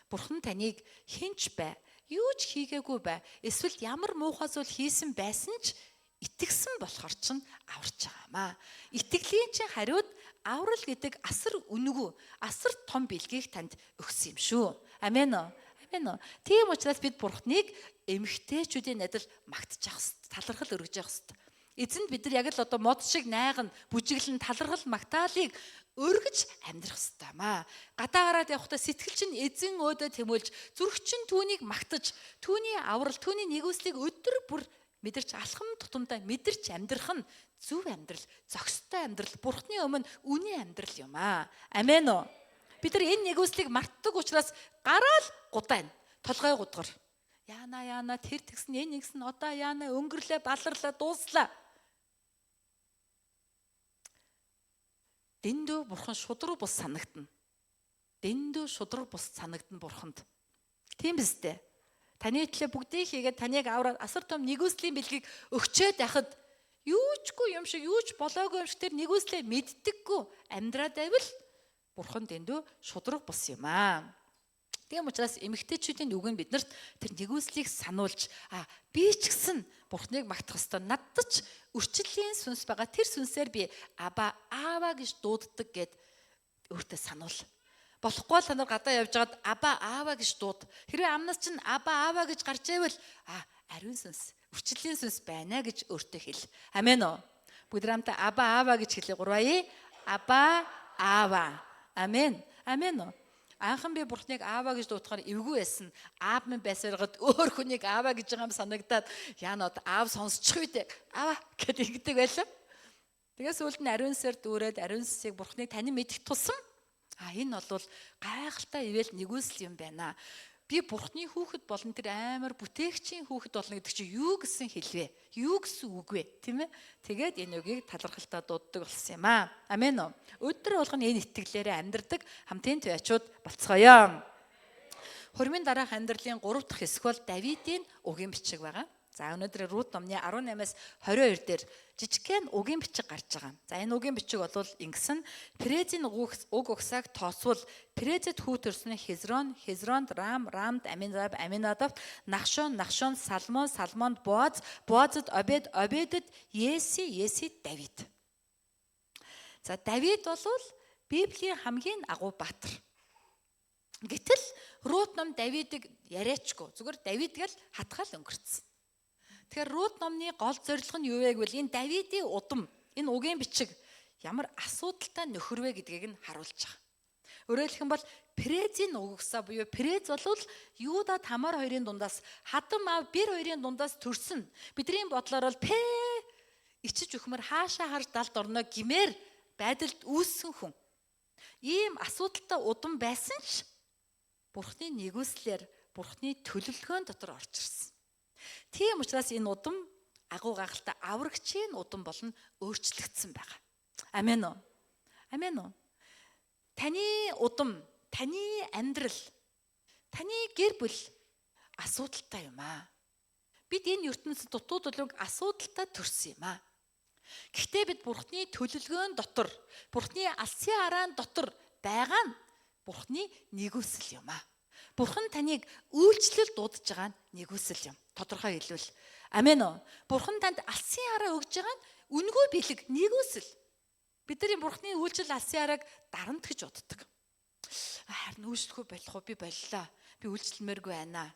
Бурхан таныг хинч бай, юу ч хийгээгүй бай, эсвэл ямар муухай зүйл хийсэн байсан ч итгэсэн болохоор чинь аварч байгаамаа. Итгэлийн чинь хариуд аврал гэдэг асар үнэгүй, асар том бэлгийг танд өгсөн юм шүү. Амен уу? Амен уу? Тийм учраас бид Бурханыг эмгтээчүүдийн адил магтчих хэвээр, талархал өргөж явах хэвээр. Эзэнд бид нар яг л одоо мод шиг найган, бүжиглэн талархал магтаалыг өргөж амьдрах хэвээр маа. Гадаа гараад явахдаа сэтгэл чинь эзэн өөдөө тэмүүлж, зүрх чинь түүнийг магтаж, түүний аврал, түүний нэгүслийг өдөр бүр Мэдэрч алхам тутамдаа мэдэрч амьдрах нь зөв амьдрал, зохистой амьдрал, Бурхны өмнө үнэн амьдрал юм аа. Амен уу? Бид нар энэ нэгүслийг мартдаг учраас гараал гудаа. Толгой гудгар. Яана тэр тэгсэн энэ нэгсэн одоо яана өнгөрлөө баларлаа дууслаа. Дэндүү бурхан шудраг бус санагдана. Дэндүү шудраг бус санагдана бурханд. Тийм биз дээ. Таны төлөө бүгдийг хийгээд таныг авраад асар том нэгүслийн бэлгийг өгчөөд байхад юучгүй юм шиг юуч болоогүй юм шиг тэр нэгүслээ мэддэггүй амьдраад байвал бурхан дэндүү шудраг бус юм аа. Тийм учраас эмэгтэйчүүдийн үгэнд биднэрт тэр нэгүслийг сануулж би ч гэсэн бурхныг магтах ёстой. Надад ч өрчлөлийн сүнс байгаа. Тэр сүнсээр би аава гэж дууддаг гэд өөртөө сануул. Болохгүй л та нар гадаа явж байгаад аава гэж дууд. Хэрвээ амнаас чинь аава гэж гарч ивэл ариун сүнс, өрчлөлийн сүнс байна гэж өөртөө хэл. Амен уу? Бүгд хамтаа аава гэж хэлье. Гурваа аава. Амен. Амен уу? Анхан би бурхныг аава гэж дуудахаар эвгүй байсан. Аав минь байсараад өөр хүнийг аава гэж байгаа юм санагдаад яанод аав сонсчих үү дээ. Аава гэдэг ингэдэг байлаа. Тэгээс үлд нь ариун сэр дүүрээд ариун сүсийг бурхныг тань мэдэх тусам энэ бол гайхалтай ивэл нэгүсэл юм байна. Би бурхны хүүхэд болон тэр амар бүтээгчийн хүүхэд болно гэдэг чинь юу гэсэн хэлвэ? Юу гэсэн үг вэ? Тийм ээ? Тэгээд энэ үгийг талархалтаа дууддаг болсон юм аа. Амен уу? Өдөр болгоно энэ итгэлээрээ амьдрдаг хамтын туяачууд болцгоё. Хурмын дараах амьдралын 3 дахь хэсэг бол Давидын угийн бичиг байгаа. За өнөөдөр Рут номны 18-аас 22 дээр жижигхэн угийн бичиг гарч байгаа. За энэ угийн бичиг бол ингэсэн: Перезийн уг угсааг тооцвол Перезэд хүү төрсөн Хезронд Рамд Аминадаб, Нахшон Салмонд Боазд Обедд Есид Давид. За Давид бол Библийн хамгийн агуу баатар. Гэтэл Рут ном Давидыг яриачгүй. Зүгээр Давид гэл хатгаал өнгөрцөн. Тэгэхээр Рут номны гол зорилго нь юу вэ гэвэл энэ Давидын удам, энэ угийн бичиг ямар асуудалтай нөхөрвэ гэдгийг нь харуулж байгаа. Өөрөөр хэлбэл Перезийн угсаа буюу Перез бол Юда Тамар хоёрын дундаас хадам аав Бэр хоёрын дундаас төрсөн. Бидний бодлоор бол ичиж өхмөр хаашаа харж далд орно гэмээр байдалд үүссэн хүн. Ийм асуудалтай удам байсан ч Бурхны нэгүслэр Бурхны төлөвлөгөөн дотор орж ирсэн. Тийм учраас энэ удам агуу гахалтай аврагчийн удам болно өөрчлөгдсөн байгаа. Амен уу? Амен уу? Таны удам, таны амьдрал, таны гэр бүл асуудалтай юм аа. Бид энэ ертөнцид дутуу дулууг асуудалтай төрсөн юм аа. Гэхдээ бид Бурхны төлөвлөгөөн дотор, Бурхны алсын хараан дотор байгаа нь Бурхны нэгүсэл юм аа. Бурхан таныг үйлчлэл дуудаж байгаа нь нэгүсэл юм. Тодорхой хэлбэл. Амен уу? Бурхан танд алсын хараа өгж байгаа нь үнгүй бэлэг нэгүсэл. Бидний Бурхны үйлчлэл алсын харааг дарамт гэж боддог. Харин үйлчлэхгүй болох уу? Би боллоо. Би үйлчлэмээргүй байна.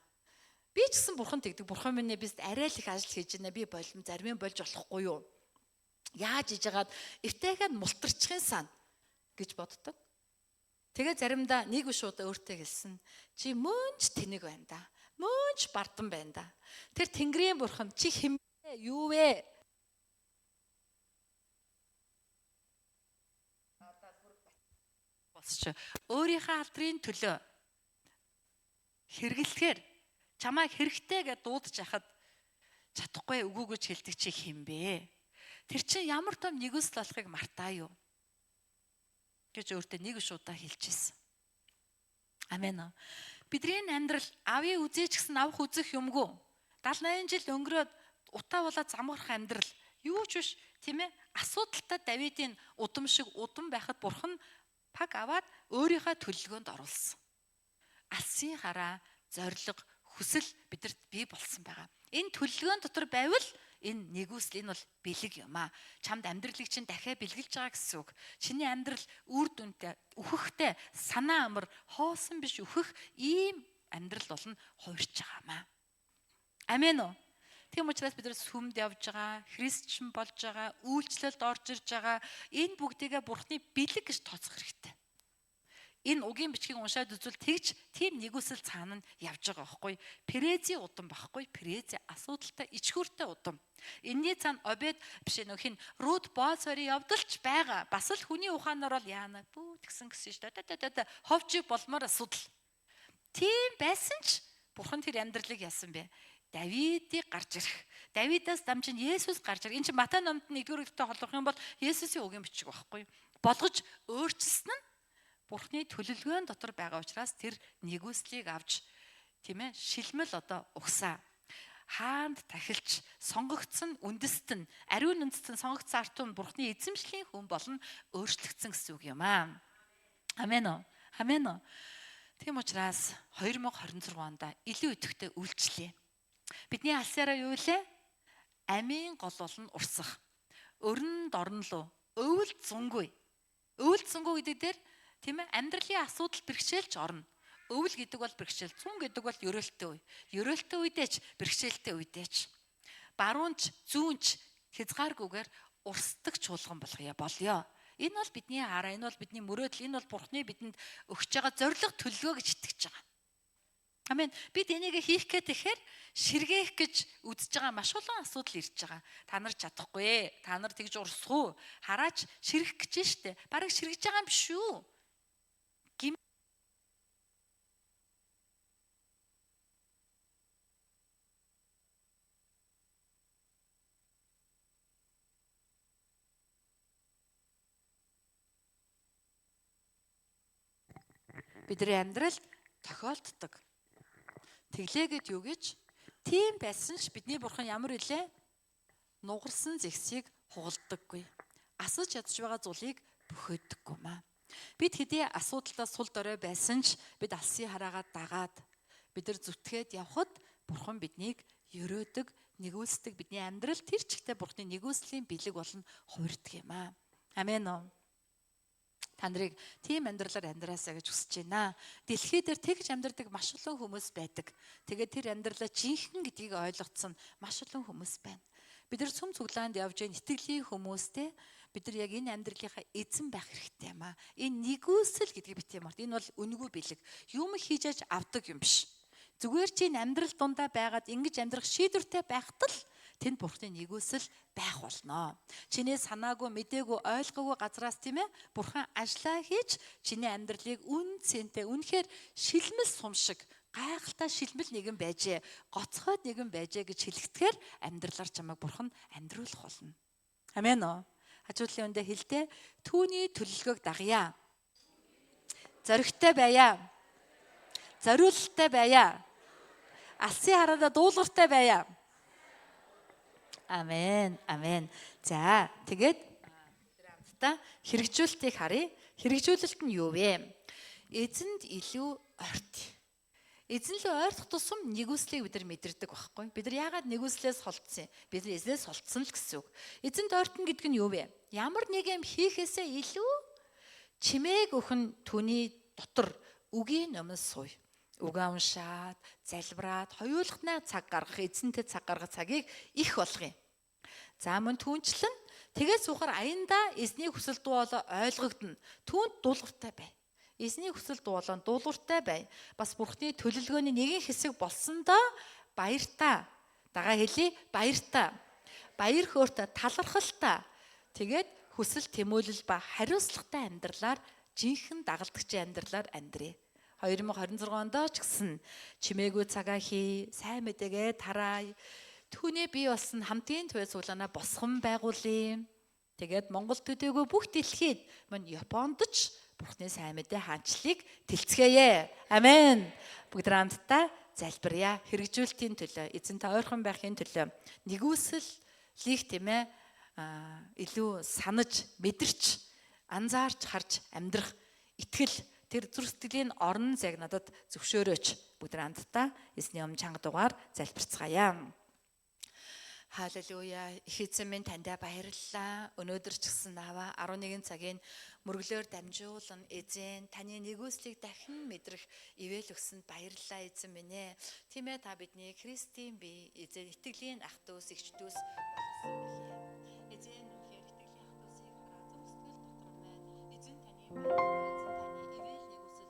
Би ч гэсэн Бурхан тэгдэг. Бурхан минь бист арай л их ажил хийж байна. Би болом зарим болж болохгүй юу? Яаж иж яагаад эвтэйгээд мултарчихын сан гэж боддог. Тэгээ заримдаа нэг биш удаа өөртөө хэлсэн. Чи мөнч тэнэг байна да. Мөнч бардан байна да. Тэр Тэнгэрийн Бурхан чи хэмээ юу вэ? Босч өөрийнхөө алдрын төлөө хэрэглэхээр чамайг хэрэгтэй гэж дуудаж яхад чадахгүй үгүй гэж хэлдэг чи хэмбэ? Тэр чинь ямар том нэгүсэл болохыг мартаа юу? Гэж өөртөө нэг удаа хэлчихсэн. Амен уу. Бидний амьдрал авъя үзээч гэсэн авах үзэх юмгүй. 78 жил өнгөрөөд утаа болоод замгарах амьдрал юу ч биш, тийм ээ? Асуудалтай Давидын удам шиг удам байхад Бурхан паг аваад өөрийнхөө төлөвлөгөөнд оруулсан. Алсын хараа, зориг, хүсэл бидэрт бий болсон байгаа. Энэ төлөвлөгөөн дотор байвал энэ нэгүсэл энэ бол бэлэг юм аа. Чамд амьдралыг чинь дахиад бэлгэлж байгаа гэсэн үг. Чиний амьдрал үр дүнтэй, үхэхтэй, санаа амар, хоосон биш үхэх ийм амьдрал болно хувирч байгаа маа. Амен уу? Тийм учраас бид нар сүмд явж байгаа, христчэн болж байгаа, үйлчлэлд орж ирж байгаа энэ бүгдийгээ Бурхны бэлэг гэж тооцох хэрэгтэй. Энэ угийн бичгийг уншаад үзвэл тэгж тийм нэгүсэл цаана нь явж байгаа байхгүй. Перези удам байхгүй. Перези асуудалтай ичхүүртэй удам. Энийний цаана Обед биш нөхин Рут Боз хоёрын явдалч байгаа. Бас л хүний ухаанаар бол яана бүү тэгсэн шүү дээ. Ховжиг болмоор асуудал. Тийм байсан ч Бурхан тэр амьдралыг яасан бэ? Давидыг гарч ирэх. Давидаас дамжин Есүс гарч ирэх. Энэ чинь Матай номд 1-р бүлэгтэй холбох юм бол Есүсийн угийн бичиг байхгүй. Болгож өөрчилсөн нь Бурханы төлөвлөгөөний дотор байгаа учраас тэр нэгүслийг авч тийм ээ шилмэл одоо угсаа. Хаанд тахилч сонгогдсон үндэстэн ариун үндэстэн сонгогдсон арт түмэн Бурханы эзэмшлийн хүн болно өөрчлөгдсөн гэсэн үг юм аа. Амен уу? Амен уу? Тийм учраас 2026 онд илүү идэвхтэй үйлчлэе. Бидний алсаараа юу вэ? Амийн гол болон урсах. Өрн дорнолоо өвөл зунгүй. Өвөл зунгүй гэдэг дээр тийм ээ амьдралын асуудал бэрхшээлж орно. Өвөл гэдэг бол бэрхшээл, цүн гэдэг бол ерөөлтэй үе. Ерөөлтэй үедээч бэрхшээлтэй үедээч. Баруунч, зүүнч хязгааргүйгээр урсдаг чуулган болъё. Энэ бол бидний хараа, энэ бол бидний мөрөөдөл, энэ бол Бурхны бидэнд өгч байгаа зориг төлөвлөгөө гэж итгэж байгаа. Амен. Бид энийг хийх гэхээр ширгээх гэж үзэж байгаа маш олон асуудал ирж байгаа. Та нар чадахгүй, та нар тэгж урсах уу? Хараач ширгэх гэж штэ. Бараг ширгэж байгаа юм биш үү? Бидний амьдралд тохиолддог. Тэглээгээд юу гэж? Тийм байсан ч бидний Бурхан ямар илээ? Нугарсан зэгсийг хугалдаггүй. Асаж ядж байгаа зүйлийг бөхөөдөггүй маа. Бид хэдий асуудалтай сул дорой байсан ч бид алсын хараагаа дагаад бид нар зүтгээд явхад Бурхан биднийг ерөөдөг, нэгүүлсдэг. Бидний амьдрал тэр чигтээ Бурханы нэгүүлслийн бэлэг болон хувирдаг юм аа. Амен уу? Та нарыг тийм амьдралаар амьдраасаа гэж хүсэж байна. Дэлхий дээр тэгж амьдрдаг маш олон хүмүүс байдаг. Тэгээд тэр амьдралаа жинхэнэ гэдгийг ойлгоцсон маш олон хүмүүс байна. Бид нар цөм цуглаанд явж байгаа итгэлийн хүмүүстэй бид нар яг энэ амьдралынхаа эзэн байх хэрэгтэй юм аа. Энэ нэгүсэл гэдгийг бит юм арт. Энэ бол үнэгүй бэлэг. Юм хийж аж авдаг юм биш. Зүгээр чи энэ амьдрал дундаа байгаад ингэж амьдрах шийдвэртэй байхад л тэнд Бурханы нэгүсэл байх болно. Чиний санаагүй, мэдээгүй, ойлгоогүй газраас тийм ээ Бурхан ажиллаа хийж чиний амьдралыг үн цэнтэй, үнэхээр шилмэл сум шиг гайхалтай шилмэл нэгэн байжээ, гоцхойд нэгэн байжээ гэж хэлэхдээ амьдралаар чамайг Бурхан амьдруулах болно. Амен уу? Хажуудлын үндэ хэлдэ түүний төлөвлөгөөг дагъя. Зоригтой байя. Зориулалтай байя. Алсын хараада дуулууртай байя. Амен. Амен. За, тэгээд хамтдаа хэрэгжүүлэлтийг харъя. Хэрэгжүүлэлт нь юу вэ? Эзэнд илүү ойрт. Эзэн лөө ойртох тусам нэгүслийг бид нар мэдэрдэг байхгүй. Бид нар яагаад нэгүслээс холдсон юм? Бид нар эзнээс холдсон л гэсэн үг. Эзэнд ойртон гэдэг нь юу вэ? Ямар нэг юм хийхээсээ илүү чимээг өхөн түүний дотор үгийн өмнө сууя. Угаа уншаад, залбираад, хоёулахнаа цаг гаргах, эзэнтэй цаг гаргах цагийг их болгоё. За мөн түүнчлэн тэгээд суухаар аяндаа эзний хүсэл дуу болоо ойлгогдно. Түүнд дуулууртай бай. Эзний хүсэл дуу болоо дуулууртай бай. Бас Бурхны төлөвлөгөөний нэгэн хэсэг болсондоо баяртай. Дагаа хэлий баяртай. Баяр хөөртэй, талархалтай. Тэгээд хүсэл тэмүүлэл ба хариуцлагатай амьдралаар жинхэнэ дагалдагчийн амьдралаар амьдрье. 2026 онд ч гэсэн чимээгүй цагаа хий, сайн мэдээгээ тараа. Түүний бий болсон хамтын туяа цуглаанаа босгон байгуулъя. Тэгээд Монгол төдийгүй бүх дэлхийд мөн Японд ч Бурхны сайн мэдээ хаанчлалыг тэлцгээе. Амен. Бүгд хамтдаа залбирая. Хэрэгжүүлэлтийн төлөө, эзэнтэй ойрхон байхын төлөө нэгүслийг тийм ээ илүү санаж, мэдэрч, анзаарч харж амьдрах итгэл тэр зүрх сэтгэлийн орон зайг надад зөвшөөрөөч. Бүгд хамтдаа эзний өмнө чанга дугаар залбирцгаая. Халелуя. Их эзэн минь танд баярлалаа. Өнөөдөр ч гэсэн аваа 11 цагийн мөрөглөөр дамжуулан эзэн таны нэгүслийг дахин мэдрэх ивэл өгсөнд баярлалаа эзэн минь ээ. Тийм ээ та бидний Христийн бие эзэн итгэлийн ах дүүс эгч дүүс болгосон билээ. Эзэн үнэхээр итгэлийн ах дүүсийг хараа зөв сэтгэл дотор маань эзэн таны баяр, эзэн таны ивэл нэгүсэл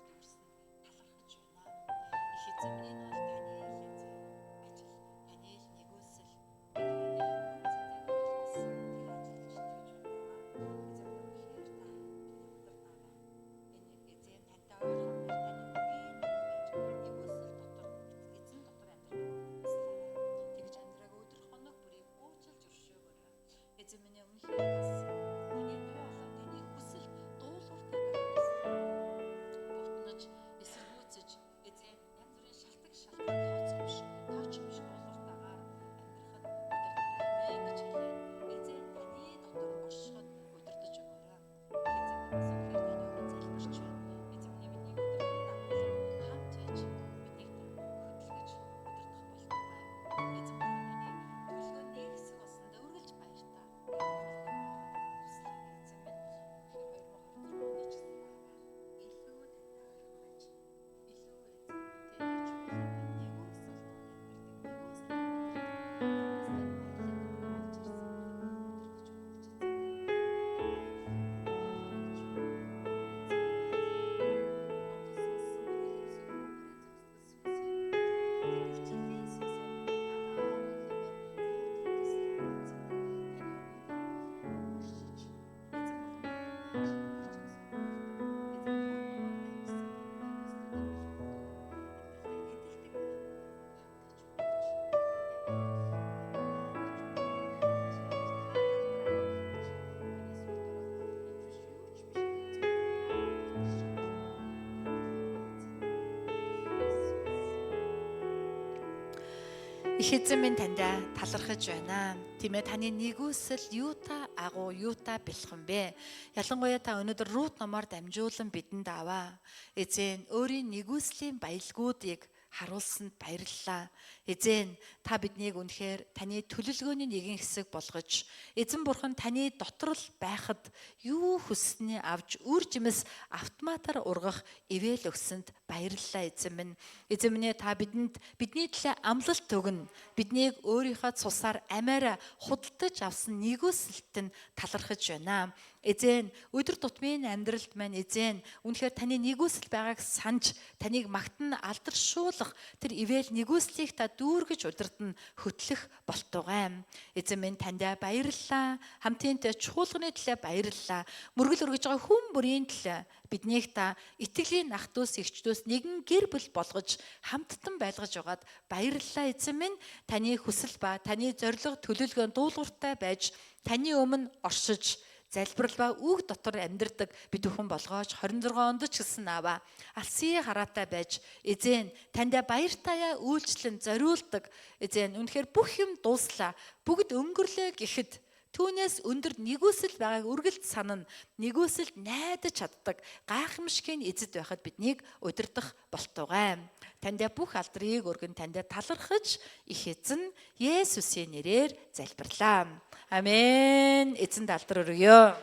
Их эзэн минь таньда талархаж байна. Тийм ээ, таны нэгүсэл юутай агуу, юутай бэлхэн бэ? Ялангуяа та өнөөдөр Рут номоор дамжуулан бидэнд аваа. Эзэн өөрийн нэгүслийн баялгуудыг харуулсанд баярлалаа. Эзэн та биднийг үнэхээр таны төлөвлөгөөний нэгэн хэсэг болгож, эзэн бурхан таны дотор л байхад юу хүссэний авч үр жимс автоматар ургах ивэл өгсөнд баярлалаа эзэн минь. Эзэн минь та бидэнд бидний төлөө амлалт өгнө. Биднийг өөрийнхөө цусаар амиараа худалдаж авсан нэгүсэлт нь талархаж байна. Эзэн өдөр тутмын амьдралд маань эзэн үнэхээр таны нэгүсэл байгааг санаж таныг магтан алдаршуулах тэр ивэл нэгүслийг та дүүргэж удирдан хөтлөх болтугай. Эзэн минь таньда баярлалаа. Хамтынтай чуулганы төлөө баярлалаа. Мөргөл өргөж байгаа хүн бүрийн төлөө биднийг та итгэлийн ах トゥ ус эгч トゥ ус нэгэн гэр бүл болгож хамттан байлгаж байгаад баярлалаа эзэн минь. Таны хүсэл ба таны зориг төлөвлөгөөнд дуулууртай байж таны өмнө оршиж залбирал ба үг дотор амьдардаг бид бүхэн болгоож 26 онд ч гэсэн аваа алсын хараатай байж эзэн таньда баяр таяа үйлчлэн зориулдаг эзэн үнэхээр бүх юм дууслаа бүгд өнгөрлөө гэхэд түүнээс өндөр нэгүсэл байгааг үргэлж санана нэгүсэлд найдаж чаддаг гайхамшигын эзэд байхад биднийг удирдах болтугай. Таньда бүх алдрыг өргөн таньда талархаж их эзэн Есүсийн нэрээр залбирлаа. Амен. Эзэнд алдар өргөё.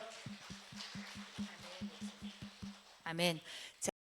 Амен.